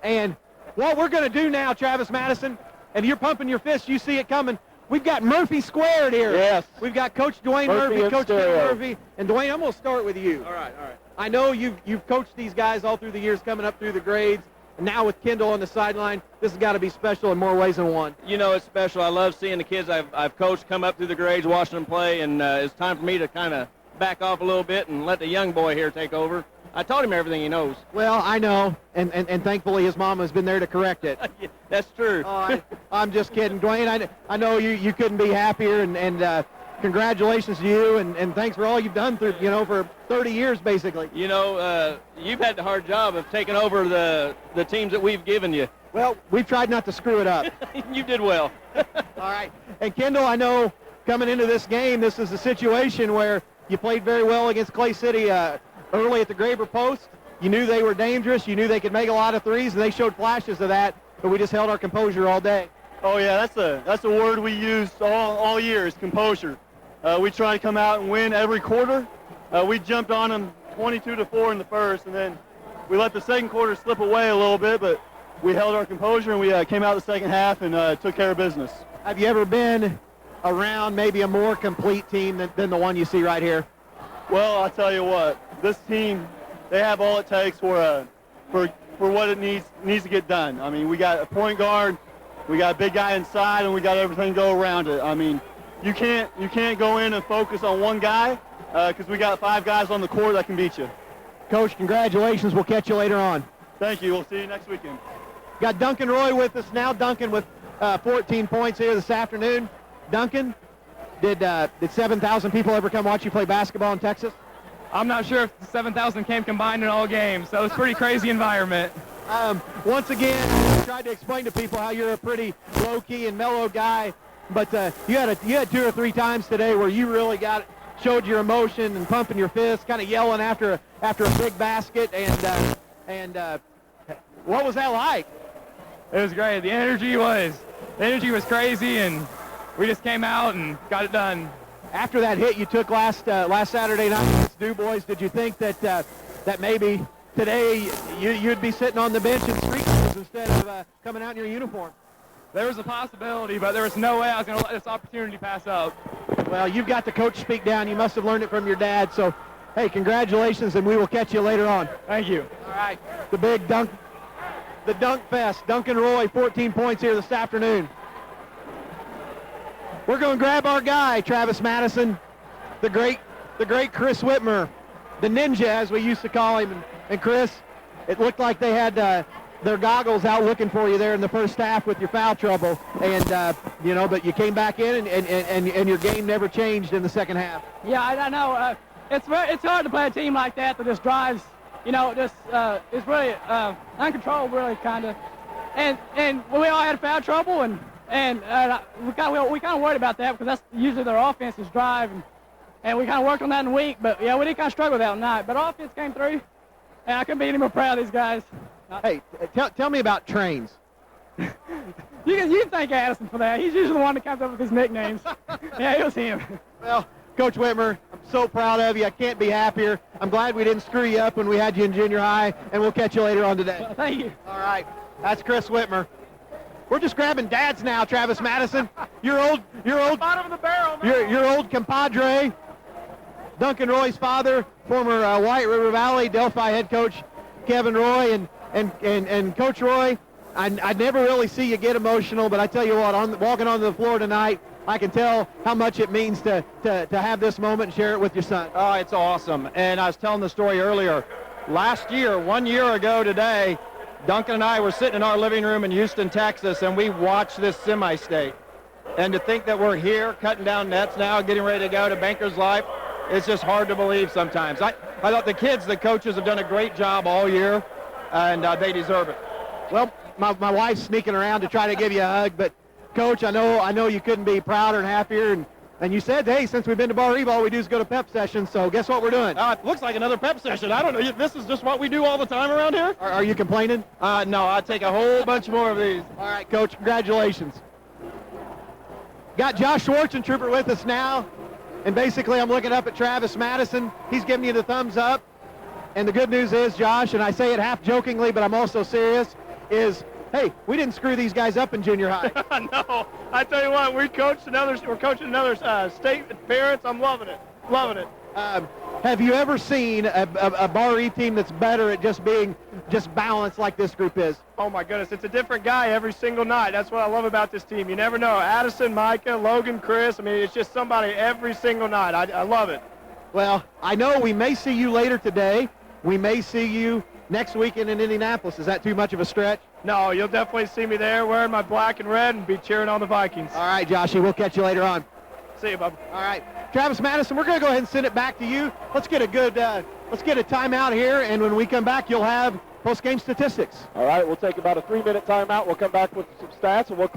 And what we're going to do now, Travis Madison, and you're pumping your fist, you see it coming. We've got Murphy squared here. Yes. We've got Coach Dwayne Murphy, Coach Ken Murphy. And Dwayne, I'm going to start with you. All right. I know you've coached these guys all through the years coming up through the grades. And now with Kendall on the sideline, this has got to be special in more ways than one. You know, it's special. I love seeing the kids I've coached come up through the grades, watching them play, and it's time for me to kind of back off a little bit and let the young boy here take over. I taught him everything he knows. Well, I know, and thankfully his mom has been there to correct it. That's true. I'm just kidding. Dwayne, I know you couldn't be happier, and congratulations to you, and thanks for all you've done through, for 30 years, basically. You know, you've had the hard job of taking over the teams that we've given you. Well, we've tried not to screw it up. You did well. All right. And Kendall, I know coming into this game, this is a situation where you played very well against Clay City early at the Graver post. You knew they were dangerous. You knew they could make a lot of threes, and they showed flashes of that, but we just held our composure all day. Oh, yeah, that's a word we used all year is composure. We try to come out and win every quarter. We jumped on them 22-4 in the first, and then we let the second quarter slip away a little bit, but we held our composure, and we came out the second half and took care of business. Have you ever been around maybe a more complete team than the one you see right here? Well, I'll tell you what, this team, they have all it takes for what it needs to get done. I mean, we got a point guard, we got a big guy inside, and we got everything go around it. I mean, you can't go in and focus on one guy because we got 5 guys on the court that can beat you. Coach, congratulations. We'll catch you later on. Thank you. We'll see you next weekend. Got Duncan Roy with us now. Duncan with 14 points here this afternoon. Duncan, did 7,000 people ever come watch you play basketball in Texas? I'm not sure if 7,000 came combined in all games, so it's a pretty crazy environment. Once again, I tried to explain to people how you're a pretty low-key and mellow guy, but you had 2 or 3 times today where you really showed your emotion and pumping your fist, kind of yelling after a big basket, and what was that like? It was great. The energy was crazy, and we just came out and got it done. After that hit you took last Saturday night against Du Bois, did you think that maybe today you'd be sitting on the bench in street clothes instead of coming out in your uniform? There was a possibility, but there was no way I was going to let this opportunity pass up. Well, you've got the coach speak down. You must have learned it from your dad. So, hey, congratulations, and we will catch you later on. Thank you. All right. The big dunk fest. Duncan Roy, 14 points here this afternoon. We're going to grab our guy, Travis Madison, the great Chris Whitmer, the ninja, as we used to call him. And Chris, it looked like they had their goggles out looking for you there in the first half with your foul trouble, and but you came back in and your game never changed in the second half. Yeah, I know. It's hard to play a team like that just drives, it's really uncontrolled, really kind of, and we all had foul trouble, and we kind of worried about that because that's usually their offense's drive, and we kind of worked on that in the week, but yeah, we did kind of struggle that night, but offense came through, and I couldn't be any more proud of these guys. Hey, tell me about Trains. You can thank Addison for that. He's usually the one that comes up with his nicknames. Yeah, it was him. Well, Coach Whitmer, I'm so proud of you. I can't be happier. I'm glad we didn't screw you up when we had you in junior high, and we'll catch you later on today. Well, thank you. All right. That's Chris Whitmer. We're just grabbing dads now, Travis Madison. Your old bottom of the barrel, man. Your old compadre, Duncan Roy's father, former White River Valley Delphi head coach Kevin Roy, and Coach Roy, I never really see you get emotional, but I tell you what, walking onto the floor tonight, I can tell how much it means to have this moment and share it with your son. Oh, it's awesome. And I was telling the story earlier. Last year, 1 year ago today, Duncan and I were sitting in our living room in Houston, Texas, and we watched this semi-state. And to think that we're here cutting down nets now, getting ready to go to Banker's Life, it's just hard to believe sometimes. I thought the kids, the coaches have done a great job all year, and they deserve it. Well, my wife's sneaking around to try to give you a hug, but Coach, I know you couldn't be prouder and happier, and you said, hey, since we've been to Barr-Reeve, all we do is go to pep sessions, so guess what we're doing? It looks like another pep session. I don't know. This is just what we do all the time around here? Are you complaining? No, I'll take a whole bunch more of these. All right, Coach, congratulations. Got Josh Schwarzentrooper with us now, and basically I'm looking up at Travis Madison. He's giving you the thumbs up, and the good news is, Josh, and I say it half jokingly, but I'm also serious, is hey, we didn't screw these guys up in junior high. No, I tell you what, we're coaching another state appearance. I'm loving it. Have you ever seen a Barr-Reeve team that's better at just being balanced like this group is? Oh my goodness, it's a different guy every single night. That's what I love about this team. You never know. Addison, Micah, Logan, Chris. I mean, it's just somebody every single night. I love it. Well, I know we may see you later today. We may see you next weekend in Indianapolis. Is that too much of a stretch? No, you'll definitely see me there wearing my black and red and be cheering on the Vikings. All right, Joshy, we'll catch you later on. See you, bub. All right, Travis Madison, we're going to go ahead and send it back to you. Let's get a timeout here, and when we come back, you'll have post-game statistics. All right, we'll take about a 3-minute timeout. We'll come back with some stats, and we'll